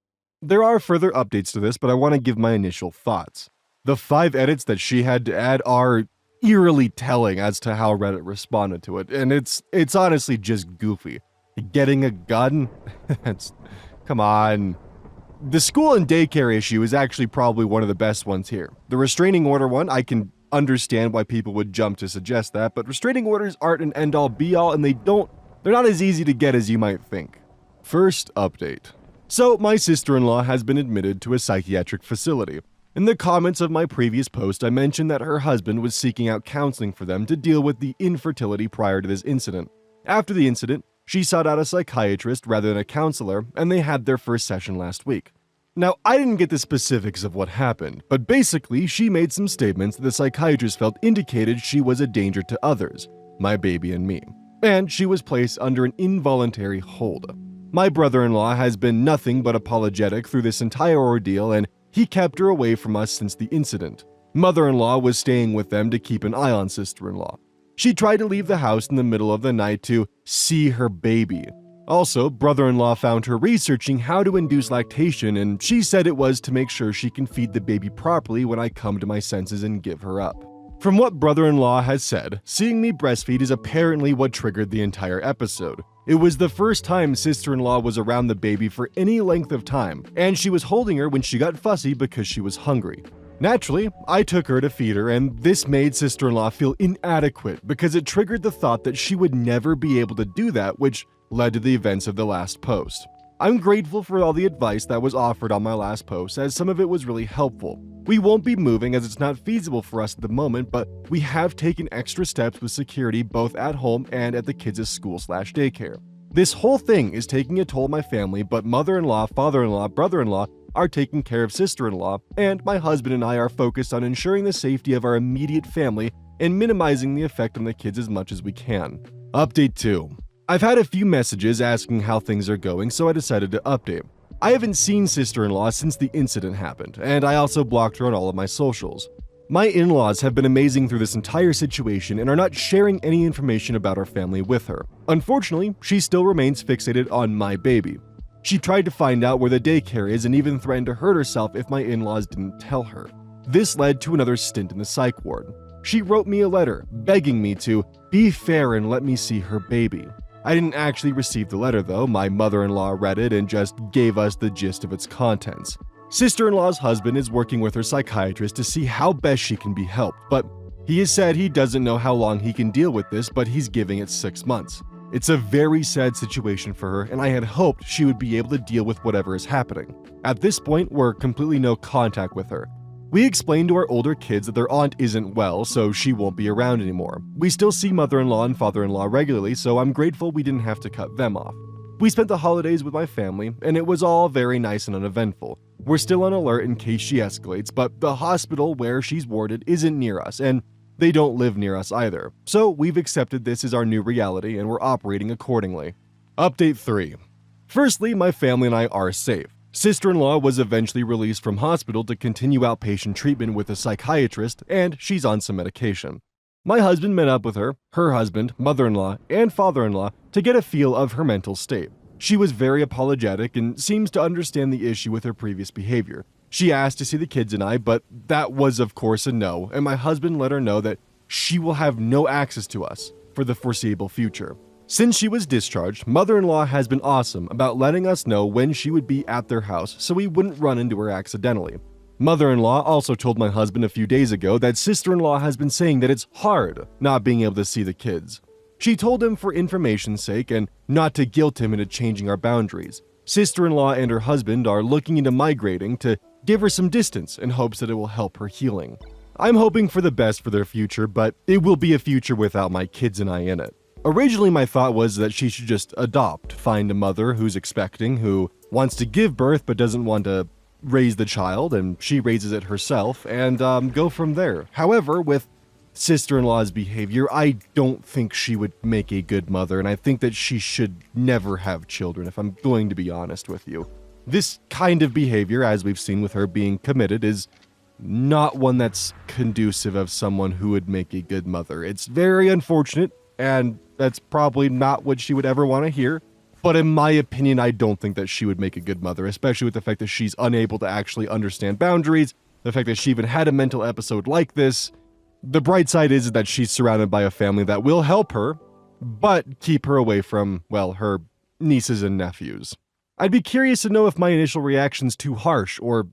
There are further updates to this, but I want to give my initial thoughts. The 5 edits that she had to add are eerily telling as to how Reddit responded to it, and it's honestly just goofy. Getting a gun? Come on. The school and daycare issue is actually probably one of the best ones here. The restraining order one, I can understand why people would jump to suggest that, but restraining orders aren't an end-all be-all and they're not as easy to get as you might think. First update. So my sister-in-law has been admitted to a psychiatric facility. In the comments of my previous post, I mentioned that her husband was seeking out counseling for them to deal with the infertility prior to this incident. After the incident, she sought out a psychiatrist rather than a counselor, and they had their first session last week. Now, I didn't get the specifics of what happened, but basically she made some statements that the psychiatrist felt indicated she was a danger to others, my baby and me, and she was placed under an involuntary hold. My brother-in-law has been nothing but apologetic through this entire ordeal, and he kept her away from us since the incident. Mother-in-law was staying with them to keep an eye on sister-in-law. She tried to leave the house in the middle of the night to see her baby. Also, brother-in-law found her researching how to induce lactation, and she said it was to make sure she can feed the baby properly when I come to my senses and give her up. From what brother-in-law has said, seeing me breastfeed is apparently what triggered the entire episode. It was the first time sister-in-law was around the baby for any length of time, and she was holding her when she got fussy because she was hungry. Naturally, I took her to feed her, and this made sister-in-law feel inadequate because it triggered the thought that she would never be able to do that, which led to the events of the last post. I'm grateful for all the advice that was offered on my last post, as some of it was really helpful. We won't be moving as it's not feasible for us at the moment, but we have taken extra steps with security both at home and at the kids' school/daycare. This whole thing is taking a toll on my family, but mother-in-law, father-in-law, brother-in-law are taking care of sister-in-law, and my husband and I are focused on ensuring the safety of our immediate family and minimizing the effect on the kids as much as we can. Update 2. I've had a few messages asking how things are going, so I decided to update. I haven't seen sister-in-law since the incident happened, and I also blocked her on all of my socials. My in-laws have been amazing through this entire situation and are not sharing any information about our family with her. Unfortunately, she still remains fixated on my baby. She tried to find out where the daycare is and even threatened to hurt herself if my in-laws didn't tell her. This led to another stint in the psych ward. She wrote me a letter begging me to be fair and let me see her baby. I didn't actually receive the letter though. My mother-in-law read it and just gave us the gist of its contents. Sister-in-law's husband is working with her psychiatrist to see how best she can be helped, but he has said he doesn't know how long he can deal with this, but he's giving it 6 months. It's a very sad situation for her, and I had hoped she would be able to deal with whatever is happening. At this point, we're completely no contact with her. We explained to our older kids that their aunt isn't well, so she won't be around anymore. We still see mother-in-law and father-in-law regularly, so I'm grateful we didn't have to cut them off. We spent the holidays with my family, and it was all very nice and uneventful. We're still on alert in case she escalates, but the hospital where she's warded isn't near us, and they don't live near us either. So we've accepted this as our new reality, and we're operating accordingly. Update 3. Firstly, my family and I are safe. Sister-in-law was eventually released from hospital to continue outpatient treatment with a psychiatrist, and she's on some medication. My husband met up with her husband, mother-in-law, and father-in-law to get a feel of her mental state. She was very apologetic and seems to understand the issue with her previous behavior. She asked to see the kids and I, but that was of course a no, and my husband let her know that she will have no access to us for the foreseeable future. Since she was discharged, mother-in-law has been awesome about letting us know when she would be at their house so we wouldn't run into her accidentally. Mother-in-law also told my husband a few days ago that sister-in-law has been saying that it's hard not being able to see the kids. She told him for information's sake and not to guilt him into changing our boundaries. Sister-in-law and her husband are looking into migrating to give her some distance in hopes that it will help her healing. I'm hoping for the best for their future, but it will be a future without my kids and I in it. Originally, my thought was that she should just adopt, find a mother who's expecting, who wants to give birth but doesn't want to raise the child, and she raises it herself, and go from there. However, with sister-in-law's behavior, I don't think she would make a good mother, and I think that she should never have children, if I'm going to be honest with you. This kind of behavior, as we've seen with her being committed, is not one that's conducive of someone who would make a good mother. It's very unfortunate, and that's probably not what she would ever want to hear. But in my opinion, I don't think that she would make a good mother, especially with the fact that she's unable to actually understand boundaries, the fact that she even had a mental episode like this. The bright side is that she's surrounded by a family that will help her, but keep her away from, well, her nieces and nephews. I'd be curious to know if my initial reaction's too harsh, or,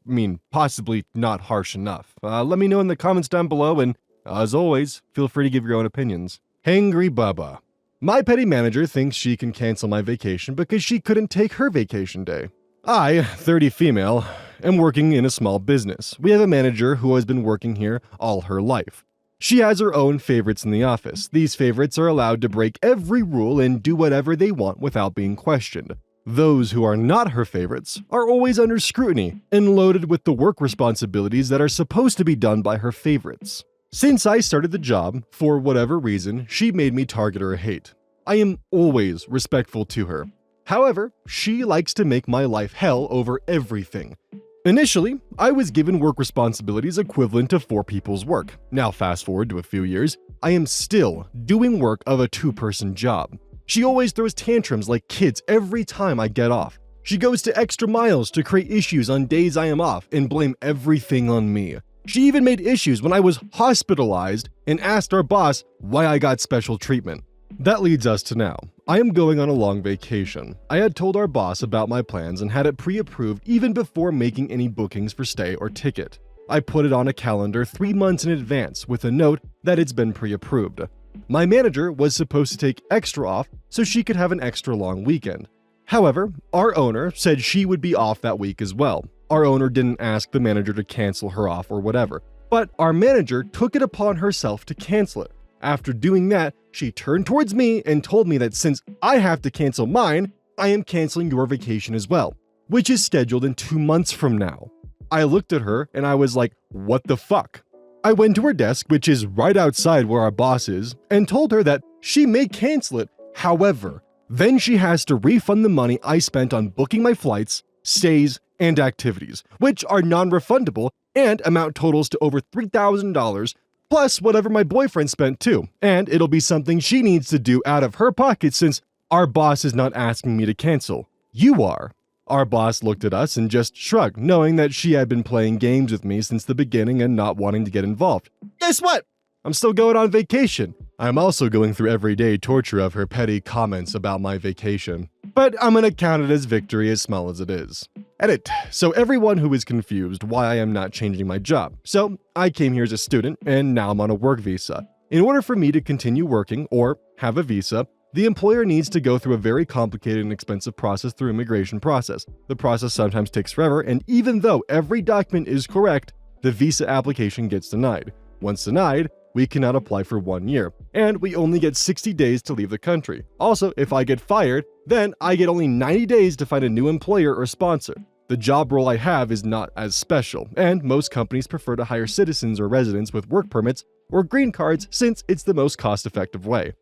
possibly not harsh enough. Let me know in the comments down below, and as always, feel free to give your own opinions. Hangry Bubba. My petty manager thinks she can cancel my vacation because she couldn't take her vacation day. I, 30 female, am working in a small business. We have a manager who has been working here all her life. She has her own favorites in the office. These favorites are allowed to break every rule and do whatever they want without being questioned. Those who are not her favorites are always under scrutiny and loaded with the work responsibilities that are supposed to be done by her favorites. Since I started the job, for whatever reason, she made me target her hate. I am always respectful to her. However, she likes to make my life hell over everything. Initially, I was given work responsibilities equivalent to 4 people's work. Now fast forward to a few years, I am still doing work of a 2-person job. She always throws tantrums like kids every time I get off. She goes to extra miles to create issues on days I am off and blame everything on me. She even made issues when I was hospitalized and asked our boss why I got special treatment. That leads us to now. I am going on a long vacation. I had told our boss about my plans and had it pre-approved even before making any bookings for stay or ticket. I put it on a calendar 3 months in advance with a note that it's been pre-approved. My manager was supposed to take extra off so she could have an extra long weekend. However, our owner said she would be off that week as well. Our owner didn't ask the manager to cancel her off or whatever, but our manager took it upon herself to cancel it. After doing that, she turned towards me and told me that since I have to cancel mine, I am canceling your vacation as well, which is scheduled in 2 months from now. I looked at her and I was like, what the fuck? I went to her desk, which is right outside where our boss is, and told her that she may cancel it. However, then she has to refund the money I spent on booking my flights, stays, and activities, which are non-refundable and amount totals to over $3,000, plus whatever my boyfriend spent too. And it'll be something she needs to do out of her pocket since our boss is not asking me to cancel. You are. Our boss looked at us and just shrugged, knowing that she had been playing games with me since the beginning and not wanting to get involved. Guess what? I'm still going on vacation. I'm also going through everyday torture of her petty comments about my vacation. But I'm gonna count it as victory as small as it is. Edit. So everyone who is confused why I am not changing my job. So I came here as a student and now I'm on a work visa. In order for me to continue working or have a visa, the employer needs to go through a very complicated and expensive process through immigration process. The process sometimes takes forever, and even though every document is correct, the visa application gets denied. Once denied, we cannot apply for 1 year, and we only get 60 days to leave the country. Also, if I get fired, then I get only 90 days to find a new employer or sponsor. The job role I have is not as special, and most companies prefer to hire citizens or residents with work permits or green cards since it's the most cost-effective way.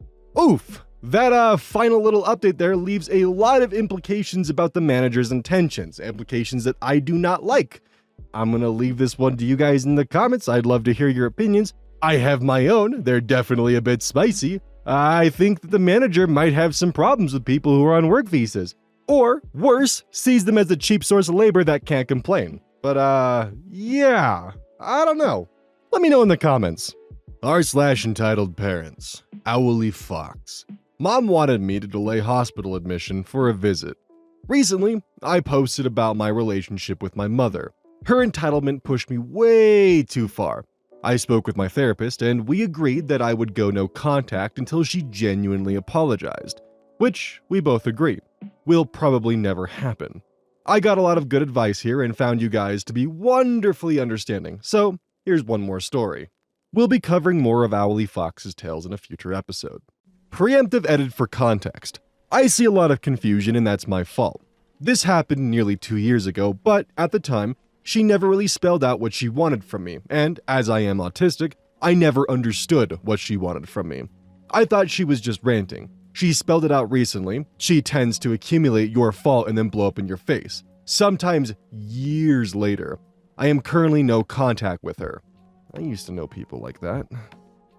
Oof! That final little update there leaves a lot of implications about the manager's intentions, implications that I do not like. I'm gonna leave this one to you guys in the comments. I'd love to hear your opinions. I have my own. They're definitely a bit spicy. I think that the manager might have some problems with people who are on work visas. Or, worse, sees them as a cheap source of labor that can't complain. But yeah, I don't know. Let me know in the comments. r/entitled parents. Owly Fox. Mom wanted me to delay hospital admission for a visit. Recently, I posted about my relationship with my mother. Her entitlement pushed me way too far. I spoke with my therapist and we agreed that I would go no contact until she genuinely apologized, which we both agree will probably never happen. I got a lot of good advice here and found you guys to be wonderfully understanding, so here's one more story. We'll be covering more of Owly Fox's tales in a future episode. Preemptive edit for context. I see a lot of confusion and that's my fault. This happened nearly 2 years ago, but at the time, she never really spelled out what she wanted from me, and as I am autistic, I never understood what she wanted from me. I thought she was just ranting. She spelled it out recently. She tends to accumulate your fault and then blow up in your face. Sometimes years later. I am currently no contact with her. I used to know people like that.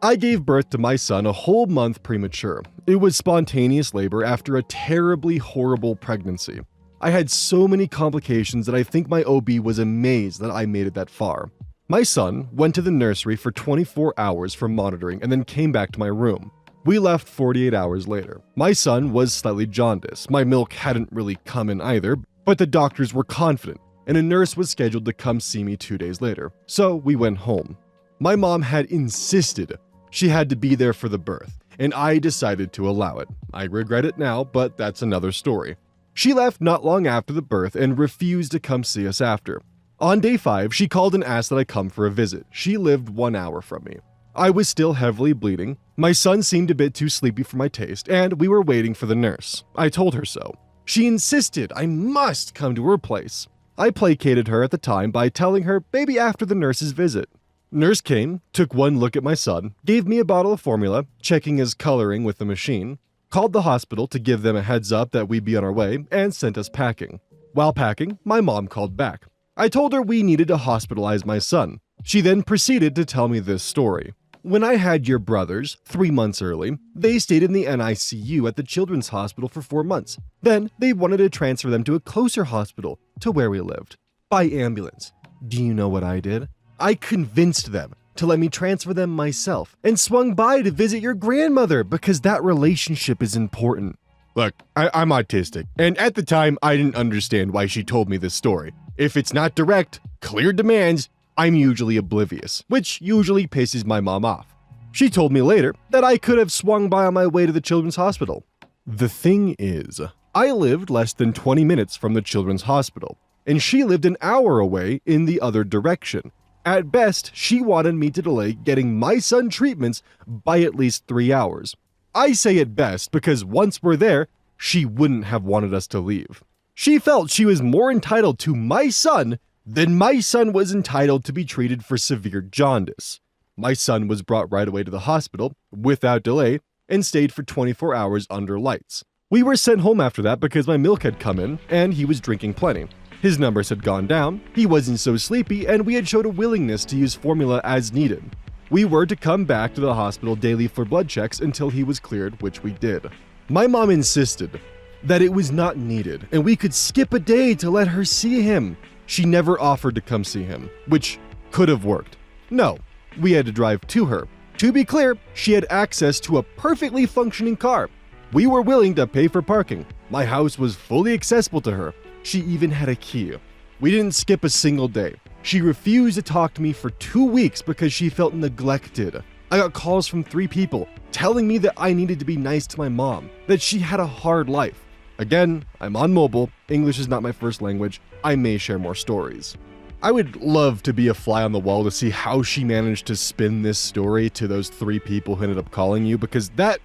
I gave birth to my son a whole month premature. It was spontaneous labor after a terribly horrible pregnancy. I had so many complications that I think my OB was amazed that I made it that far. My son went to the nursery for 24 hours for monitoring and then came back to my room. We left 48 hours later. My son was slightly jaundiced. My milk hadn't really come in either, but the doctors were confident, and a nurse was scheduled to come see me 2 days later. So we went home. My mom had insisted she had to be there for the birth, and I decided to allow it. I regret it now, but that's another story. She left not long after the birth and refused to come see us after. On day 5, she called and asked that I come for a visit. She lived 1 hour from me. I was still heavily bleeding. My son seemed a bit too sleepy for my taste, and we were waiting for the nurse. I told her so. She insisted I must come to her place. I placated her at the time by telling her maybe after the nurse's visit. Nurse came, took one look at my son, gave me a bottle of formula, checking his coloring with the machine, called the hospital to give them a heads up that we'd be on our way, and sent us packing. While packing, my mom called back. I told her we needed to hospitalize my son. She then proceeded to tell me this story. When I had your brothers, 3 months early, they stayed in the NICU at the Children's Hospital for 4 months. Then they wanted to transfer them to a closer hospital to where we lived, by ambulance. Do you know what I did? I convinced them to let me transfer them myself and swung by to visit your grandmother because that relationship is important. Look, I'm autistic, and at the time I didn't understand why she told me this story. If it's not direct, clear demands, I'm usually oblivious, which usually pisses my mom off. She told me later that I could have swung by on my way to the Children's Hospital. The thing is, I lived less than 20 minutes from the children's hospital, and she lived an hour away in the other direction. At best, she wanted me to delay getting my son treatments by at least 3 hours. I say at best because once we're there, she wouldn't have wanted us to leave. She felt she was more entitled to my son than my son was entitled to be treated for severe jaundice. My son was brought right away to the hospital without delay and stayed for 24 hours under lights. We were sent home after that because my milk had come in and he was drinking plenty. His numbers had gone down, he wasn't so sleepy, and we had showed a willingness to use formula as needed. We were to come back to the hospital daily for blood checks until he was cleared, which we did. My mom insisted that it was not needed, and we could skip a day to let her see him. She never offered to come see him, which could have worked. No, we had to drive to her. To be clear, she had access to a perfectly functioning car. We were willing to pay for parking. My house was fully accessible to her. She even had a key. We didn't skip a single day. She refused to talk to me for 2 weeks because she felt neglected. I got calls from 3 people telling me that I needed to be nice to my mom, that she had a hard life. Again, I'm on mobile. English is not my first language. I may share more stories. I would love to be a fly on the wall to see how she managed to spin this story to those 3 people who ended up calling you, because that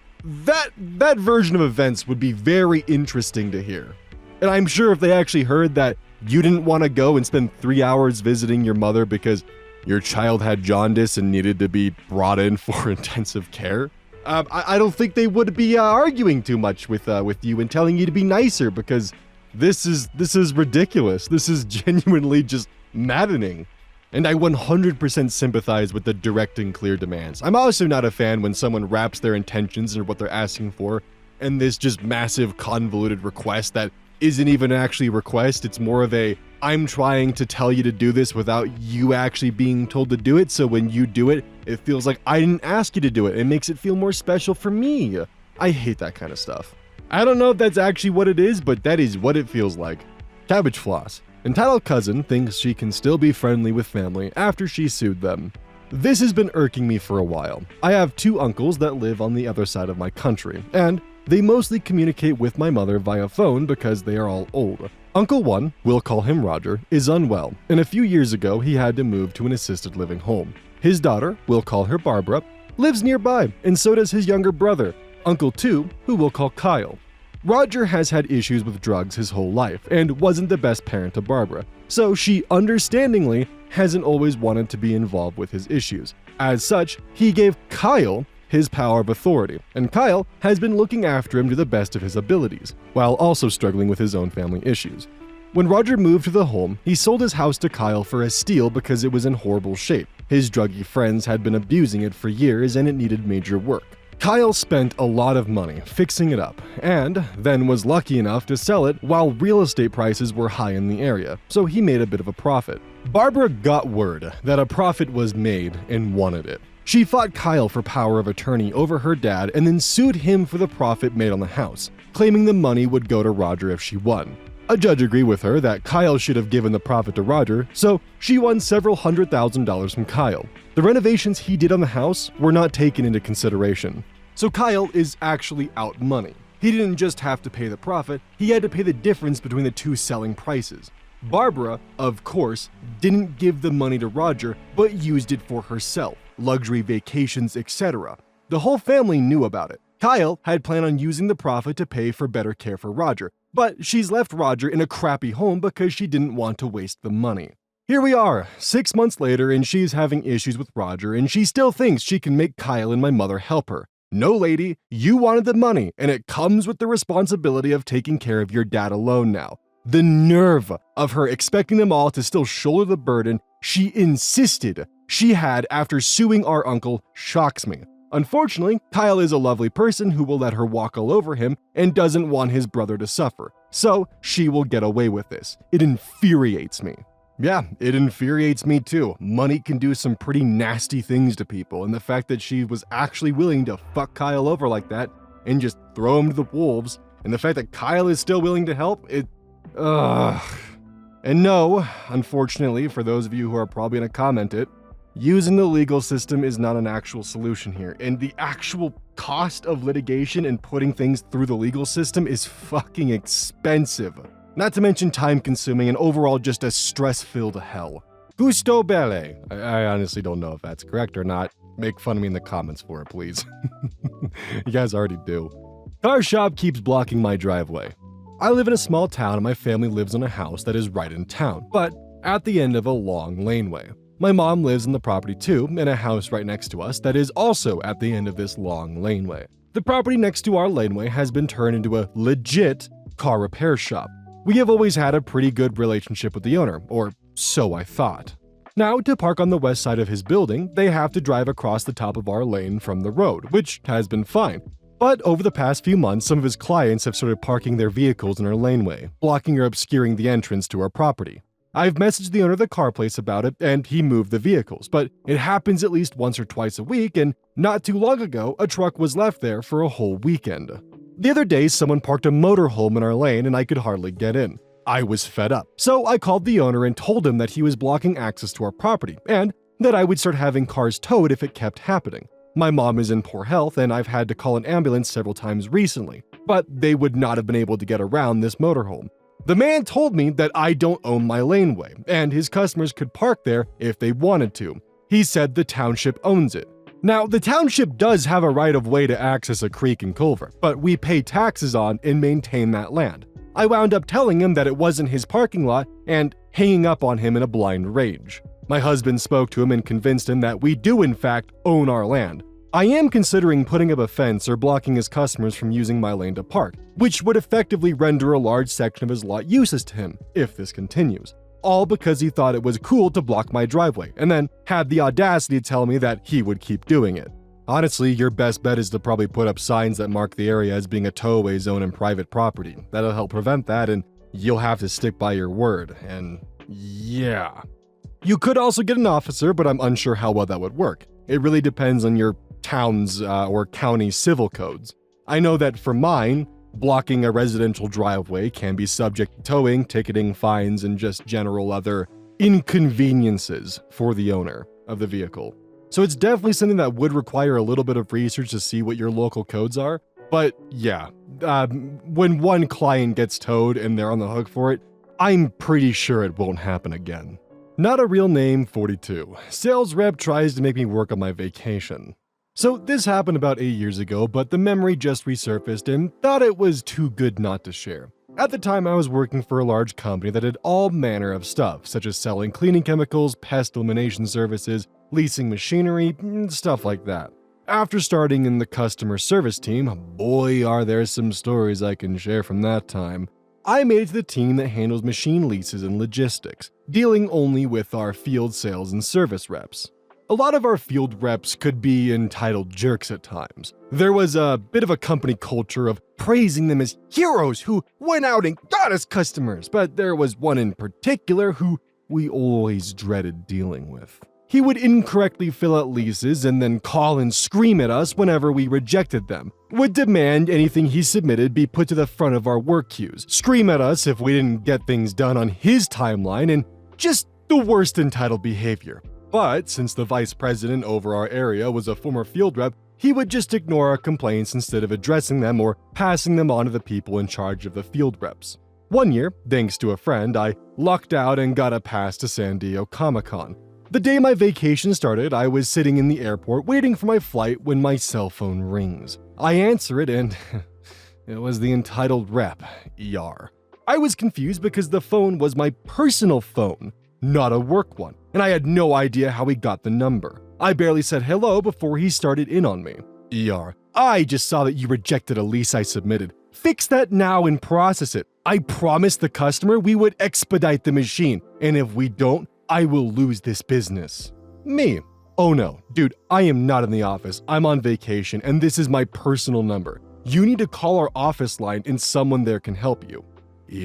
version of events would be very interesting to hear. And I'm sure if they actually heard that you didn't want to go and spend 3 hours visiting your mother because your child had jaundice and needed to be brought in for intensive care, I don't think they would be arguing too much with you and telling you to be nicer, because this is ridiculous. This is genuinely just maddening. And I 100% sympathize with the direct and clear demands. I'm also not a fan when someone wraps their intentions or what they're asking for in this just massive convoluted request that isn't even actually a request. It's more of a, I'm trying to tell you to do this without you actually being told to do it, so when you do it, it feels like I didn't ask you to do it. It makes it feel more special for me. I hate that kind of stuff. I don't know if that's actually what it is, but that is what it feels like. Cabbage floss. Entitled cousin thinks she can still be friendly with family after she sued them. This has been irking me for a while. I have 2 uncles that live on the other side of my country, and they mostly communicate with my mother via phone because they are all old. Uncle 1, we'll call him Roger, is unwell, and a few years ago he had to move to an assisted living home. His daughter, we'll call her Barbara, lives nearby, and so does his younger brother, Uncle 2, who we'll call Kyle. Roger has had issues with drugs his whole life and wasn't the best parent to Barbara, so she understandingly hasn't always wanted to be involved with his issues. As such, he gave Kyle his power of authority, and Kyle has been looking after him to the best of his abilities, while also struggling with his own family issues. When Roger moved to the home, he sold his house to Kyle for a steal because it was in horrible shape. His druggy friends had been abusing it for years and it needed major work. Kyle spent a lot of money fixing it up, and then was lucky enough to sell it while real estate prices were high in the area, so he made a bit of a profit. Barbara got word that a profit was made and wanted it. She fought Kyle for power of attorney over her dad and then sued him for the profit made on the house, claiming the money would go to Roger if she won. A judge agreed with her that Kyle should have given the profit to Roger, so she won several $100,000 from Kyle. The renovations he did on the house were not taken into consideration. So Kyle is actually out money. He didn't just have to pay the profit, he had to pay the difference between the 2 selling prices. Barbara, of course, didn't give the money to Roger, but used it for herself, luxury vacations, etc. The whole family knew about it. Kyle had planned on using the profit to pay for better care for Roger, but she's left Roger in a crappy home because she didn't want to waste the money. Here we are, 6 months later, and she's having issues with Roger, and she still thinks she can make Kyle and my mother help her. No, lady, you wanted the money, and it comes with the responsibility of taking care of your dad alone now. The nerve of her expecting them all to still shoulder the burden she insisted she had after suing our uncle shocks me. Unfortunately, Kyle is a lovely person who will let her walk all over him and doesn't want his brother to suffer, so she will get away with this. It infuriates me. Yeah, it infuriates me too. Money can do some pretty nasty things to people, and the fact that she was actually willing to fuck Kyle over like that and just throw him to the wolves, and the fact that Kyle is still willing to help, And no, unfortunately, for those of you who are probably going to comment it, Using the legal system is not an actual solution here, and the actual cost of litigation and putting things through the legal system is fucking expensive. Not to mention time-consuming and overall just a stress-filled hell. Gusto bene. I honestly don't know if that's correct or not. Make fun of me in the comments for it, please. You guys already do. Car shop keeps blocking my driveway. I live in a small town and my family lives in a house that is right in town, but at the end of a long laneway. My mom lives in the property too, in a house right next to us that is also at the end of this long laneway. The property next to our laneway has been turned into a legit car repair shop. We have always had a pretty good relationship with the owner, or so I thought. Now, to park on the west side of his building, they have to drive across the top of our lane from the road, which has been fine. But over the past few months, some of his clients have started parking their vehicles in our laneway, blocking or obscuring the entrance to our property. I've messaged the owner of the car place about it, and he moved the vehicles, but it happens at least once or twice a week, and not too long ago, a truck was left there for a whole weekend. The other day, someone parked a motorhome in our lane and I could hardly get in. I was fed up, so I called the owner and told him that he was blocking access to our property, and that I would start having cars towed if it kept happening. My mom is in poor health, and I've had to call an ambulance several times recently, but they would not have been able to get around this motorhome. The man told me that I don't own my laneway, and his customers could park there if they wanted to. He said the township owns it. Now, the township does have a right of way to access a creek and culvert, but we pay taxes on and maintain that land. I wound up telling him that it wasn't his parking lot and hanging up on him in a blind rage. My husband spoke to him and convinced him that we do in fact own our land. I am considering putting up a fence or blocking his customers from using my lane to park, which would effectively render a large section of his lot useless to him if this continues. All because he thought it was cool to block my driveway and then had the audacity to tell me that he would keep doing it. Honestly, your best bet is to probably put up signs that mark the area as being a towaway zone and private property. That'll help prevent that, and you'll have to stick by your word, and yeah. You could also get an officer, but I'm unsure how well that would work. It really depends on your town's or county civil codes. I know that for mine, blocking a residential driveway can be subject to towing, ticketing, fines, and just general other inconveniences for the owner of the vehicle. So it's definitely something that would require a little bit of research to see what your local codes are. But yeah, when one client gets towed and they're on the hook for it, I'm pretty sure it won't happen again. Not a real name 42. Sales rep tries to make me work on my vacation. So this happened about 8 years ago, but the memory just resurfaced and thought it was too good not to share. At the time, I was working for a large company that did all manner of stuff, such as selling cleaning chemicals, pest elimination services, leasing machinery, stuff like that. After starting in the customer service team, boy are there some stories I can share from that time, I made it to the team that handles machine leases and logistics, dealing only with our field sales and service reps. A lot of our field reps could be entitled jerks at times. There was a bit of a company culture of praising them as heroes who went out and got us customers, but there was one in particular who we always dreaded dealing with. He would incorrectly fill out leases and then call and scream at us whenever we rejected them, would demand anything he submitted be put to the front of our work queues, scream at us if we didn't get things done on his timeline, and just the worst entitled behavior. But since the vice president over our area was a former field rep, he would just ignore our complaints instead of addressing them or passing them on to the people in charge of the field reps. One year, thanks to a friend, I lucked out and got a pass to San Diego Comic-Con. The day my vacation started, I was sitting in the airport waiting for my flight when my cell phone rings. I answer it and it was the entitled rep, ER. I was confused because the phone was my personal phone, not a work one, and I had no idea how he got the number. I barely said hello before he started in on me. ER, I just saw that you rejected a lease I submitted. Fix that now and process it. I promised the customer we would expedite the machine, and if we don't, I will lose this business. Me. Oh no, dude, I am not in the office. I'm on vacation, and this is my personal number. You need to call our office line and someone there can help you.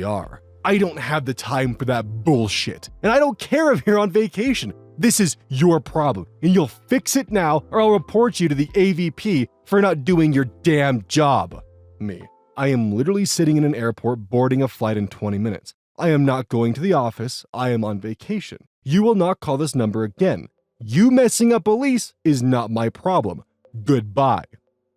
ER. I don't have the time for that bullshit, and I don't care if you're on vacation. This is your problem, and you'll fix it now or I'll report you to the AVP for not doing your damn job. Me. I am literally sitting in an airport boarding a flight in 20 minutes. I am not going to the office. I am on vacation. You will not call this number again. You messing up a lease is not my problem. Goodbye.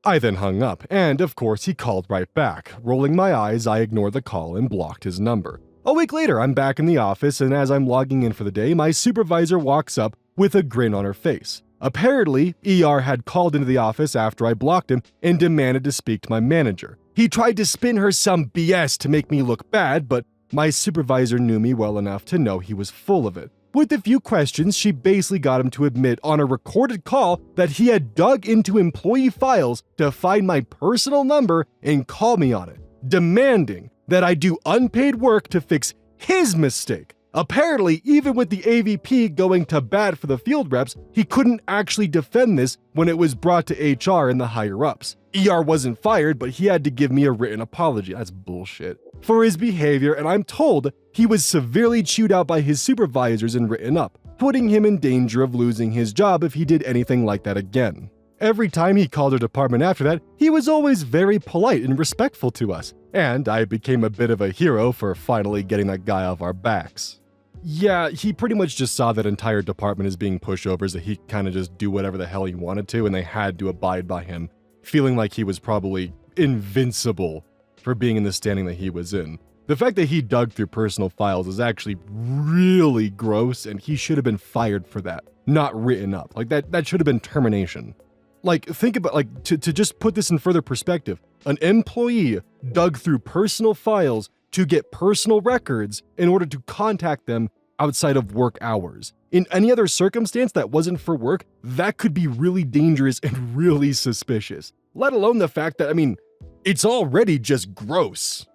I then hung up, and of course he called right back. Rolling my eyes, I ignored the call and blocked his number. A week later, I'm back in the office, and as I'm logging in for the day, my supervisor walks up with a grin on her face. Apparently, ER had called into the office after I blocked him and demanded to speak to my manager. He tried to spin her some BS to make me look bad, but my supervisor knew me well enough to know he was full of it. With a few questions, she basically got him to admit on a recorded call that he had dug into employee files to find my personal number and call me on it, demanding that I do unpaid work to fix his mistake. Apparently, even with the AVP going to bat for the field reps, he couldn't actually defend this when it was brought to HR and the higher-ups. ER wasn't fired, but he had to give me a written apology. That's bullshit. For his behavior, and I'm told he was severely chewed out by his supervisors and written up, putting him in danger of losing his job if he did anything like that again. Every time he called our department after that, he was always very polite and respectful to us, and I became a bit of a hero for finally getting that guy off our backs. Yeah, he pretty much just saw that entire department as being pushovers, that he kind of just do whatever the hell he wanted to, and they had to abide by him, feeling like he was probably invincible for being in the standing that he was in. The fact that he dug through personal files is actually really gross, and he should have been fired for that, not written up. Like, that should have been termination. Like, think about, like, to just put this in further perspective, an employee dug through personal files to get personal records in order to contact them outside of work hours. In any other circumstance that wasn't for work, that could be really dangerous and really suspicious. Let alone the fact that, it's already just gross.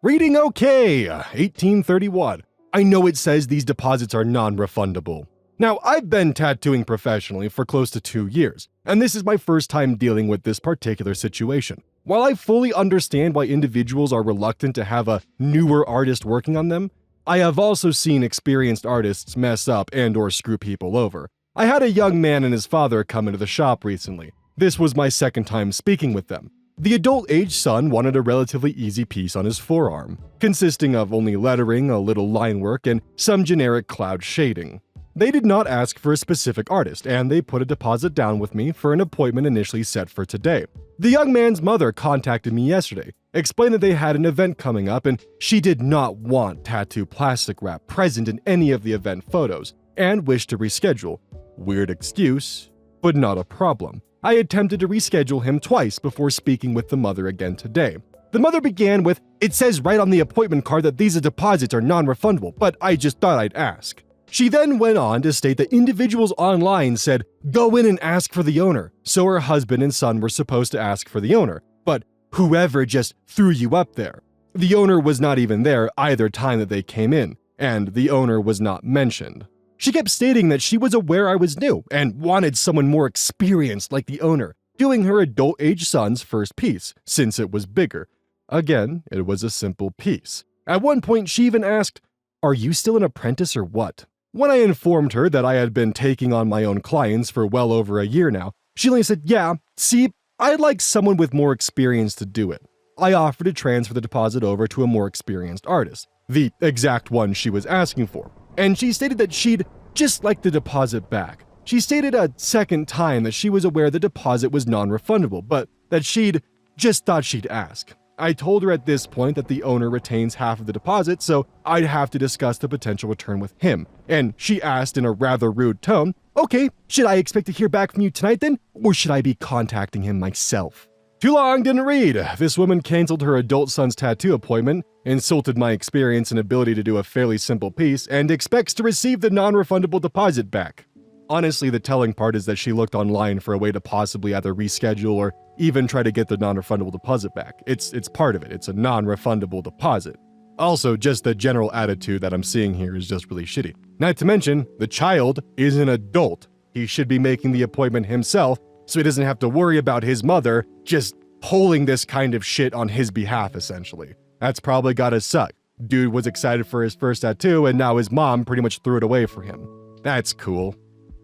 Reading okay, 1831. I know it says these deposits are non-refundable. Now, I've been tattooing professionally for close to 2 years, and this is my first time dealing with this particular situation. While I fully understand why individuals are reluctant to have a newer artist working on them, I have also seen experienced artists mess up and/or screw people over. I had a young man and his father come into the shop recently. This was my second time speaking with them. The adult-aged son wanted a relatively easy piece on his forearm, consisting of only lettering, a little line work, and some generic cloud shading. They did not ask for a specific artist, and they put a deposit down with me for an appointment initially set for today. The young man's mother contacted me yesterday, explained that they had an event coming up and she did not want tattoo plastic wrap present in any of the event photos, and wished to reschedule. Weird excuse, but not a problem. I attempted to reschedule him twice before speaking with the mother again today. The mother began with, "It says right on the appointment card that these deposits are non-refundable, but I just thought I'd ask." She then went on to state that individuals online said, "Go in and ask for the owner." So her husband and son were supposed to ask for the owner, but whoever just threw you up there. The owner was not even there either time that they came in, and the owner was not mentioned. She kept stating that she was aware I was new and wanted someone more experienced like the owner, doing her adult-age son's first piece, since it was bigger. Again, it was a simple piece. At one point, she even asked, "Are you still an apprentice or what?" When I informed her that I had been taking on my own clients for well over a year now, she only said, "Yeah, see, I'd like someone with more experience to do it." I offered to transfer the deposit over to a more experienced artist, the exact one she was asking for, and she stated that she'd just like the deposit back. She stated a second time that she was aware the deposit was non-refundable, but that she'd just thought she'd ask. I told her at this point that the owner retains half of the deposit, so I'd have to discuss the potential return with him. And she asked in a rather rude tone, "Okay, should I expect to hear back from you tonight then, or should I be contacting him myself?" Too long, didn't read. This woman canceled her adult son's tattoo appointment, insulted my experience and ability to do a fairly simple piece, and expects to receive the non-refundable deposit back. Honestly, the telling part is that she looked online for a way to possibly either reschedule or even try to get the non-refundable deposit back. It's part of it. It's a non-refundable deposit. Also, just the general attitude that I'm seeing here is just really shitty. Not to mention, the child is an adult. He should be making the appointment himself, so he doesn't have to worry about his mother just pulling this kind of shit on his behalf, essentially. That's probably gotta suck. Dude was excited for his first tattoo, and now his mom pretty much threw it away for him. That's cool.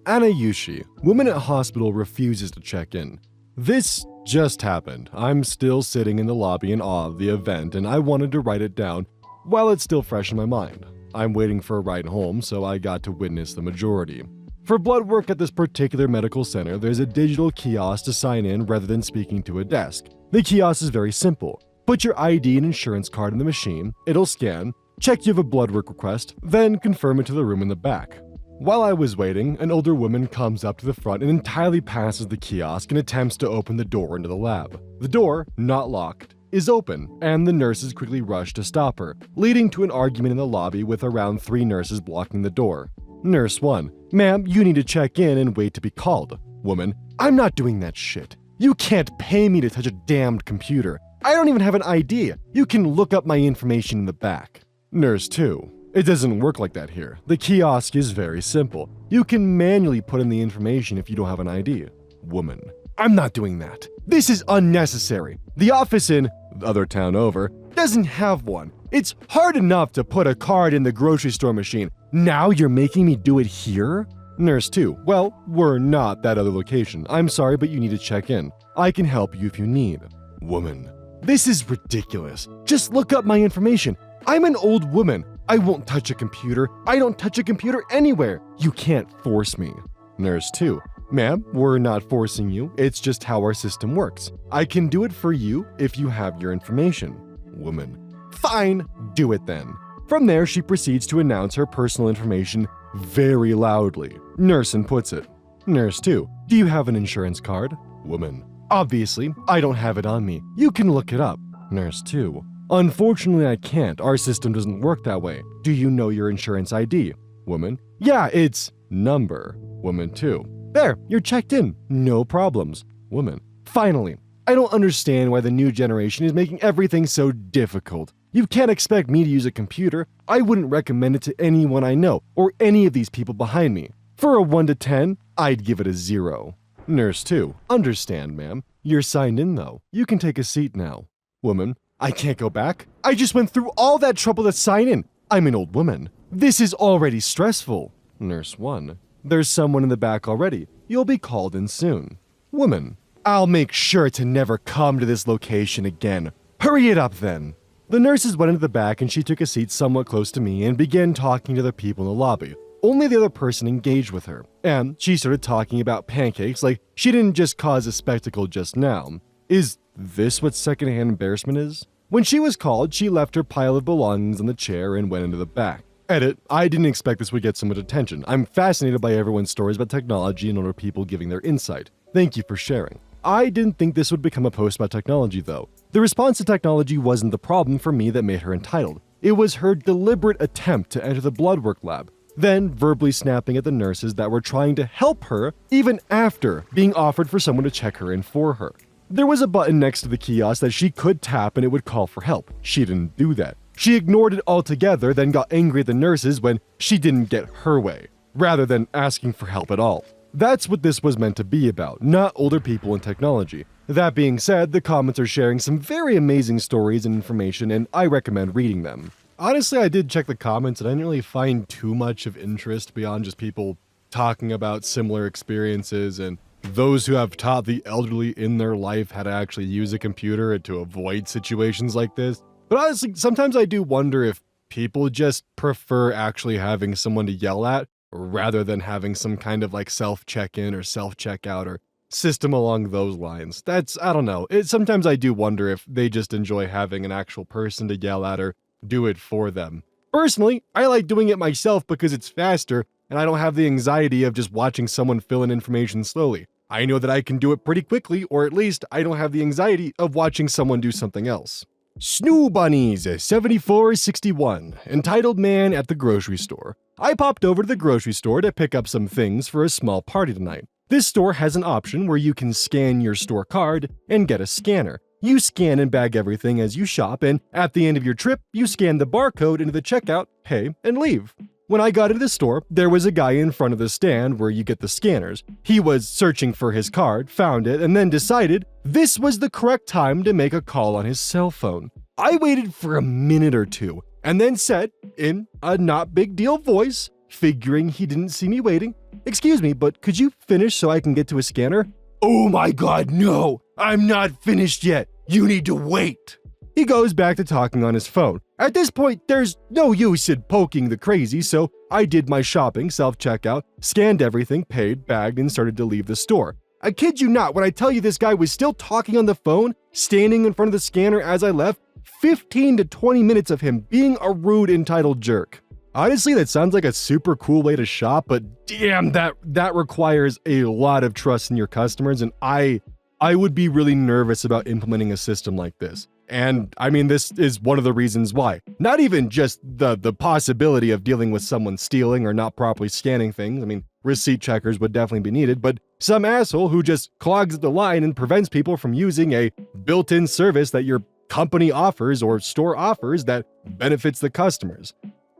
Anayushi, woman at hospital refuses to check in. This just happened. I'm still sitting in the lobby in awe of the event, and I wanted to write it down while it's still fresh in my mind. I'm waiting for a ride home, so I got to witness the majority. For blood work at this particular medical center, there's a digital kiosk to sign in rather than speaking to a desk. The kiosk is very simple. Put your ID and insurance card in the machine, it'll scan, check you have a blood work request, then confirm it to the room in the back. While I was waiting, an older woman comes up to the front and entirely passes the kiosk and attempts to open the door into the lab. The door, not locked, is open, and the nurses quickly rush to stop her, leading to an argument in the lobby with around 3 nurses blocking the door. Nurse 1, "Ma'am, you need to check in and wait to be called." Woman, "I'm not doing that shit. You can't pay me to touch a damned computer. I don't even have an ID. You can look up my information in the back." Nurse 2, "It doesn't work like that here. The kiosk is very simple. You can manually put in the information if you don't have an ID." Woman, "I'm not doing that. This is unnecessary. The office in the other town over doesn't have one. It's hard enough to put a card in the grocery store machine. Now you're making me do it here?" Nurse 2, "Well, we're not that other location. I'm sorry, but you need to check in. I can help you if you need." Woman, "This is ridiculous. Just look up my information. I'm an old woman. I won't touch a computer. I don't touch a computer anywhere. You can't force me." Nurse 2, "Ma'am, we're not forcing you. It's just how our system works. I can do it for you if you have your information." Woman, "Fine, do it then." From there, she proceeds to announce her personal information very loudly. Nurse inputs it. Nurse 2, "Do you have an insurance card?" Woman, "Obviously, I don't have it on me. You can look it up." Nurse 2, "Unfortunately, I can't. Our system doesn't work that way. Do you know your insurance ID?" Woman, "Yeah, it's number." Woman 2, "There, you're checked in. No problems." Woman, "Finally, I don't understand why the new generation is making everything so difficult. You can't expect me to use a computer. I wouldn't recommend it to anyone I know or any of these people behind me. For a 1 to 10, I'd give it a 0. Nurse 2, "Understand, ma'am. You're signed in though. You can take a seat now." Woman, "I can't go back. I just went through all that trouble to sign in. I'm an old woman. This is already stressful." Nurse 1, "There's someone in the back already. You'll be called in soon." Woman, "I'll make sure to never come to this location again. Hurry it up then." The nurses went into the back and she took a seat somewhat close to me and began talking to the people in the lobby. Only the other person engaged with her, and she started talking about pancakes like she didn't just cause a spectacle just now. Is this what secondhand embarrassment is? When she was called, she left her pile of belongings on the chair and went into the back. Edit, I didn't expect this would get so much attention. I'm fascinated by everyone's stories about technology and other people giving their insight. Thank you for sharing. I didn't think this would become a post about technology though. The response to technology wasn't the problem for me that made her entitled. It was her deliberate attempt to enter the blood work lab, then verbally snapping at the nurses that were trying to help her even after being offered for someone to check her in for her. There was a button next to the kiosk that she could tap and it would call for help. She didn't do that. She ignored it altogether, then got angry at the nurses when she didn't get her way, rather than asking for help at all. That's what this was meant to be about, not older people and technology. That being said, the comments are sharing some very amazing stories and information, and I recommend reading them. Honestly, I did check the comments, and I didn't really find too much of interest beyond just people talking about similar experiences and those who have taught the elderly in their life how to actually use a computer and to avoid situations like this. But honestly, sometimes I do wonder if people just prefer actually having someone to yell at rather than having some kind of like self-check-in or self-checkout or system along those lines. I don't know. Sometimes I do wonder if they just enjoy having an actual person to yell at or do it for them. Personally, I like doing it myself because it's faster and I don't have the anxiety of just watching someone fill in information slowly. I know that I can do it pretty quickly, or at least I don't have the anxiety of watching someone do something else. Snoo Bunnies 7461, entitled Man at the Grocery Store. I popped over to the grocery store to pick up some things for a small party tonight. This store has an option where you can scan your store card and get a scanner. You scan and bag everything as you shop, and at the end of your trip, you scan the barcode into the checkout, pay, and leave. When I got into the store, there was a guy in front of the stand where you get the scanners. He was searching for his card, found it, and then decided this was the correct time to make a call on his cell phone. I waited for a minute or two, and then said, in a not big deal voice, figuring he didn't see me waiting, "Excuse me, but could you finish so I can get to a scanner?" "Oh my god, no! I'm not finished yet! You need to wait!" He goes back to talking on his phone, At this point, there's no use in poking the crazy, so I did my shopping, self-checkout, scanned everything, paid, bagged, and started to leave the store. I kid you not when I tell you this guy was still talking on the phone, standing in front of the scanner as I left, 15 to 20 minutes of him being a rude, entitled jerk. Honestly, that sounds like a super cool way to shop, but damn, that requires a lot of trust in your customers, and I would be really nervous about implementing a system like this. And I mean, this is one of the reasons why. Not even just the possibility of dealing with someone stealing or not properly scanning things. I mean, receipt checkers would definitely be needed, but some asshole who just clogs the line and prevents people from using a built-in service that your company offers or store offers that benefits the customers.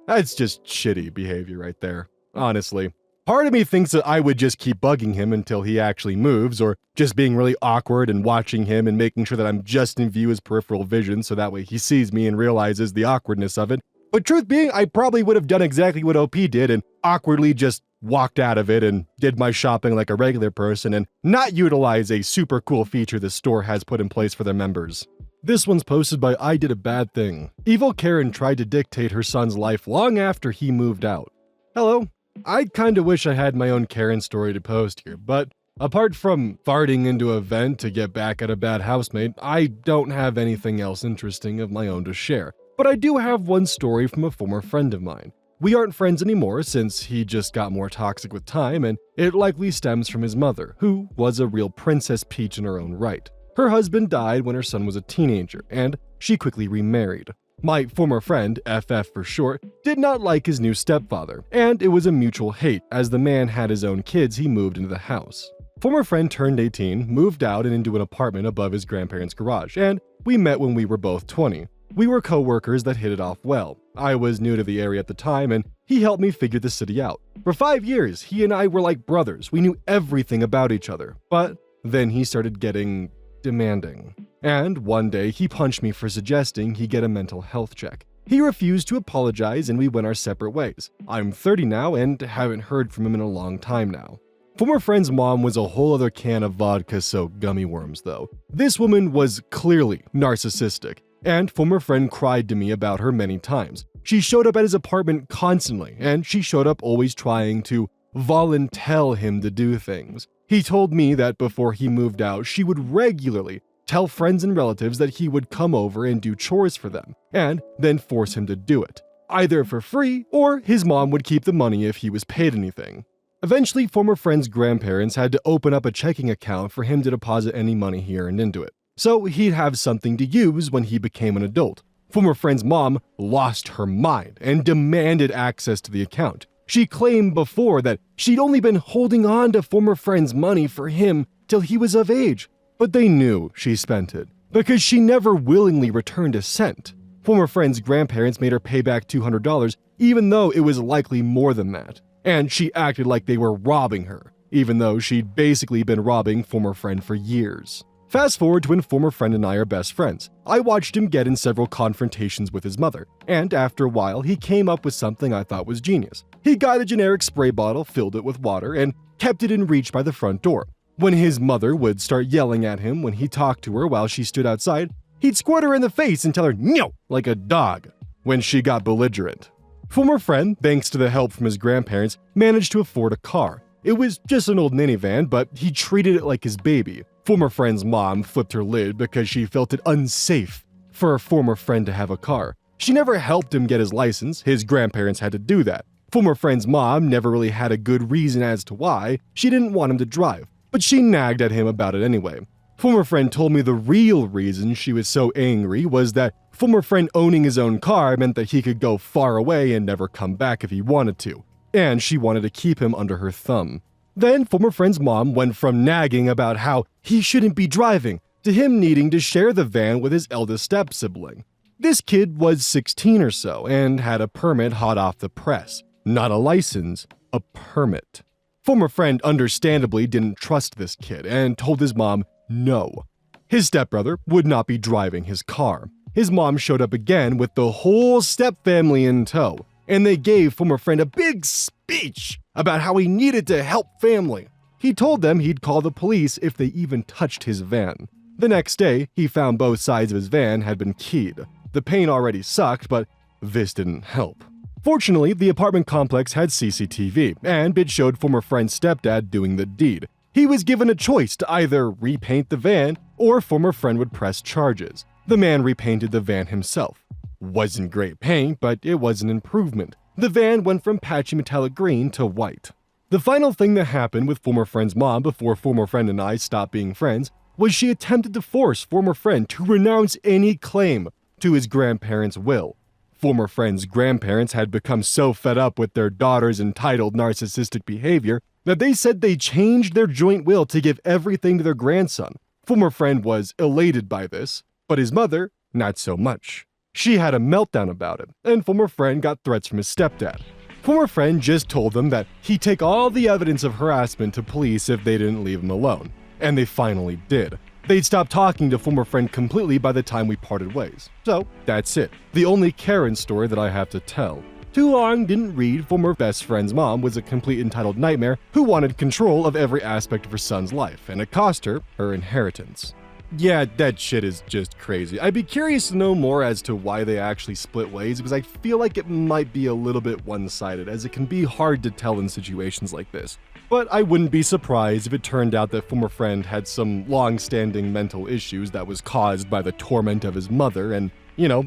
That's just shitty behavior right there, honestly. Part of me thinks that I would just keep bugging him until he actually moves, or just being really awkward and watching him and making sure that I'm just in view his peripheral vision so that way he sees me and realizes the awkwardness of it. But truth being, I probably would have done exactly what OP did and awkwardly just walked out of it and did my shopping like a regular person and not utilize a super cool feature the store has put in place for their members. This one's posted by I Did a Bad Thing. Evil Karen tried to dictate her son's life long after he moved out. Hello. I kinda wish I had my own Karen story to post here, but apart from farting into a vent to get back at a bad housemate, I don't have anything else interesting of my own to share. But I do have one story from a former friend of mine. We aren't friends anymore since he just got more toxic with time, and it likely stems from his mother, who was a real Princess Peach in her own right. Her husband died when her son was a teenager, and she quickly remarried. My former friend, FF for short, did not like his new stepfather, and it was a mutual hate as the man had his own kids he moved into the house. Former friend turned 18, moved out and into an apartment above his grandparents' garage, and we met when we were both 20. We were co-workers that hit it off well. I was new to the area at the time, and he helped me figure the city out. For 5 years, he and I were like brothers. We knew everything about each other, but then he started getting demanding. And one day he punched me for suggesting he get a mental health check. He refused to apologize and we went our separate ways. I'm 30 now and haven't heard from him in a long time now. Former friend's mom was a whole other can of vodka soaked gummy worms though. This woman was clearly narcissistic, and former friend cried to me about her many times. She showed up at his apartment constantly, and she showed up always trying to volunteer him to do things. He told me that before he moved out, she would regularly tell friends and relatives that he would come over and do chores for them, and then force him to do it, either for free or his mom would keep the money if he was paid anything. Eventually, former friend's grandparents had to open up a checking account for him to deposit any money he earned into it, so he'd have something to use when he became an adult. Former friend's mom lost her mind and demanded access to the account. She claimed before that she'd only been holding on to former friend's money for him till he was of age. But they knew she spent it, because she never willingly returned a cent. Former friend's grandparents made her pay back $200, even though it was likely more than that. And she acted like they were robbing her, even though she'd basically been robbing former friend for years. Fast forward to when former friend and I are best friends. I watched him get in several confrontations with his mother, and after a while he came up with something I thought was genius. He got a generic spray bottle, filled it with water, and kept it in reach by the front door. When his mother would start yelling at him when he talked to her while she stood outside, he'd squirt her in the face and tell her "no" like a dog when she got belligerent. Former friend, thanks to the help from his grandparents, managed to afford a car. It was just an old minivan, but he treated it like his baby. Former friend's mom flipped her lid because she felt it unsafe for a former friend to have a car. She never helped him get his license. His grandparents had to do that. Former friend's mom never really had a good reason as to why she didn't want him to drive, but she nagged at him about it anyway. Former friend told me the real reason she was so angry was that former friend owning his own car meant that he could go far away and never come back if he wanted to, and she wanted to keep him under her thumb. Then former friend's mom went from nagging about how he shouldn't be driving to him needing to share the van with his eldest step-sibling. This kid was 16 or so and had a permit hot off the press. Not a license, a permit. Former friend understandably didn't trust this kid and told his mom no. His stepbrother would not be driving his car. His mom showed up again with the whole stepfamily in tow, and they gave former friend a big speech about how he needed to help family. He told them he'd call the police if they even touched his van. The next day, he found both sides of his van had been keyed. The pain already sucked, but this didn't help. Fortunately, the apartment complex had CCTV, and it showed former friend's stepdad doing the deed. He was given a choice to either repaint the van, or former friend would press charges. The man repainted the van himself. Wasn't great paint, but it was an improvement. The van went from patchy metallic green to white. The final thing that happened with former friend's mom before former friend and I stopped being friends was she attempted to force former friend to renounce any claim to his grandparents' will. Former friend's grandparents had become so fed up with their daughter's entitled narcissistic behavior that they said they changed their joint will to give everything to their grandson. Former friend was elated by this, but his mother, not so much. She had a meltdown about it, and former friend got threats from his stepdad. Former friend just told them that he'd take all the evidence of harassment to police if they didn't leave him alone. And they finally did. They'd stopped talking to former friend completely by the time we parted ways. So, that's it. The only Karen story that I have to tell. Too long didn't read former best friend's mom was a complete entitled nightmare who wanted control of every aspect of her son's life, and it cost her her inheritance. Yeah, that shit is just crazy. I'd be curious to know more as to why they actually split ways, because I feel like it might be a little bit one-sided, as it can be hard to tell in situations like this. But I wouldn't be surprised if it turned out that former friend had some long-standing mental issues that was caused by the torment of his mother, and,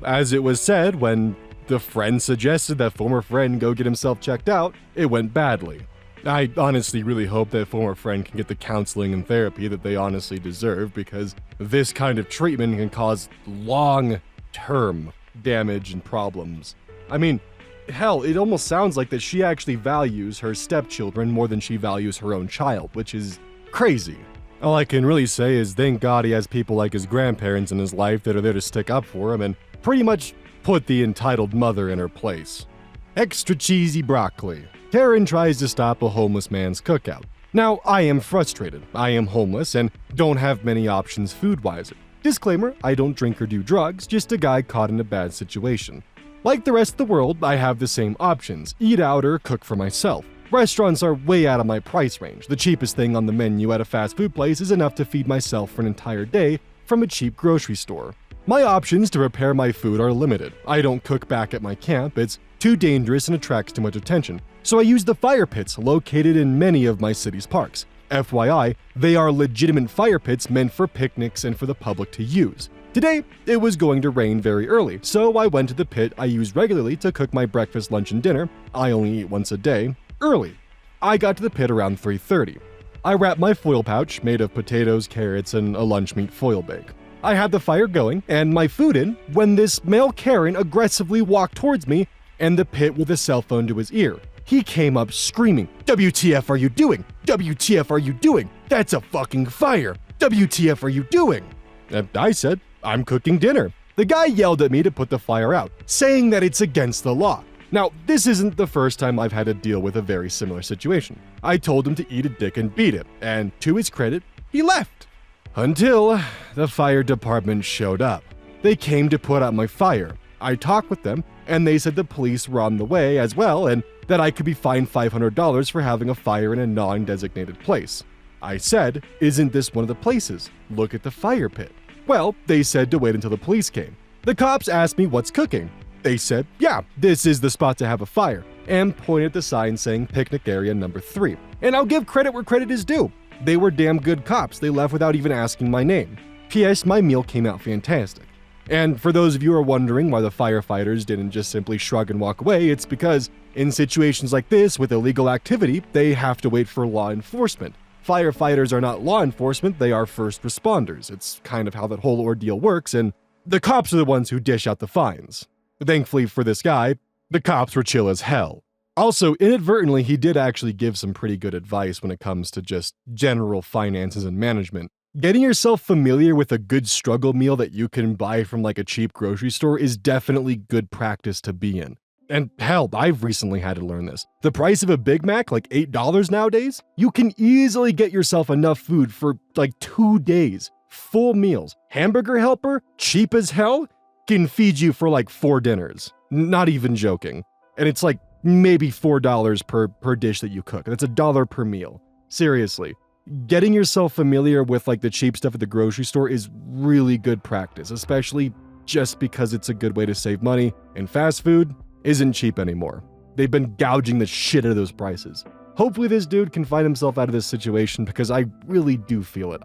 as it was said, when the friend suggested that former friend go get himself checked out, it went badly. I honestly really hope that former friend can get the counseling and therapy that they honestly deserve, because this kind of treatment can cause long-term damage and problems. I mean, hell, it almost sounds like that she actually values her stepchildren more than she values her own child, which is crazy. All I can really say is thank God he has people like his grandparents in his life that are there to stick up for him and pretty much put the entitled mother in her place. Extra cheesy broccoli. Karen tries to stop a homeless man's cookout. Now, I am frustrated. I am homeless and don't have many options food-wise. Disclaimer, I don't drink or do drugs, just a guy caught in a bad situation. Like the rest of the world, I have the same options, eat out or cook for myself. Restaurants are way out of my price range. The cheapest thing on the menu at a fast food place is enough to feed myself for an entire day from a cheap grocery store. My options to prepare my food are limited. I don't cook back at my camp, it's too dangerous and attracts too much attention. So I use the fire pits located in many of my city's parks. FYI, they are legitimate fire pits meant for picnics and for the public to use. Today, it was going to rain very early, so I went to the pit I use regularly to cook my breakfast, lunch, and dinner. I only eat once a day, early. I got to the pit around 3:30. I wrapped my foil pouch made of potatoes, carrots, and a lunch meat foil bake. I had the fire going and my food in when this male Karen aggressively walked towards me and the pit with a cell phone to his ear. He came up screaming, "WTF are you doing? WTF are you doing? That's a fucking fire! WTF are you doing?" And I said, "I'm cooking dinner." The guy yelled at me to put the fire out, saying that it's against the law. Now, this isn't the first time I've had to deal with a very similar situation. I told him to eat a dick and beat it, and to his credit, he left. Until the fire department showed up. They came to put out my fire. I talked with them, and they said the police were on the way as well, and that I could be fined $500 for having a fire in a non-designated place. I said, "Isn't this one of the places? Look at the fire pit." Well, they said to wait until the police came. The cops asked me what's cooking. They said, "Yeah, this is the spot to have a fire," and pointed at the sign saying picnic area number 3. And I'll give credit where credit is due. They were damn good cops. They left without even asking my name. P.S. My meal came out fantastic. And for those of you who are wondering why the firefighters didn't just simply shrug and walk away, it's because in situations like this with illegal activity, they have to wait for law enforcement. Firefighters are not law enforcement, they are first responders. It's kind of how that whole ordeal works, and the cops are the ones who dish out the fines. Thankfully for this guy, the cops were chill as hell. Also, inadvertently, he did actually give some pretty good advice when it comes to just general finances and management. Getting yourself familiar with a good struggle meal that you can buy from like a cheap grocery store is definitely good practice to be in. And hell, I've recently had to learn this. The price of a Big Mac, like $8 nowadays, you can easily get yourself enough food for like 2 days. Full meals. Hamburger Helper, cheap as hell, can feed you for like 4 dinners. Not even joking. And it's like maybe $4 per dish that you cook. That's $1 per meal. Seriously. Getting yourself familiar with like the cheap stuff at the grocery store is really good practice, especially just because it's a good way to save money, and fast food isn't cheap anymore. They've been gouging the shit out of those prices. Hopefully this dude can find himself out of this situation, because I really do feel it.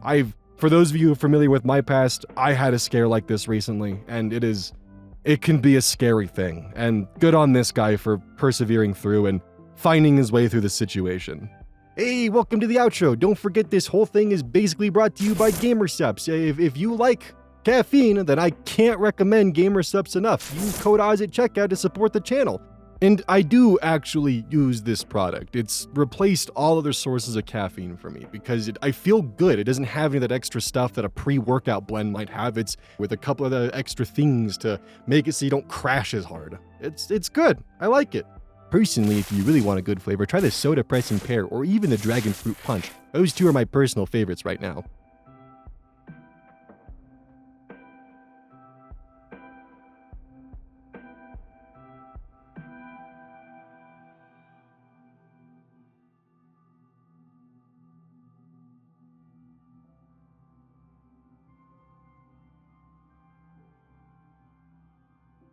For those of you who are familiar with my past, I had a scare like this recently, and it can be a scary thing. And good on this guy for persevering through and finding his way through the situation. Hey, welcome to the outro. Don't forget this whole thing is basically brought to you by GamerSupps. If you like caffeine, then I can't recommend GamerSupps enough. Use code Oz at checkout to support the channel. And I do actually use this product. It's replaced all other sources of caffeine for me because I feel good. It doesn't have any of that extra stuff that a pre-workout blend might have. It's with a couple of the extra things to make it so you don't crash as hard. It's good. I like it. Personally, if you really want a good flavor, try the Soda Pressing Pear or even the Dragon Fruit Punch. Those two are my personal favorites right now.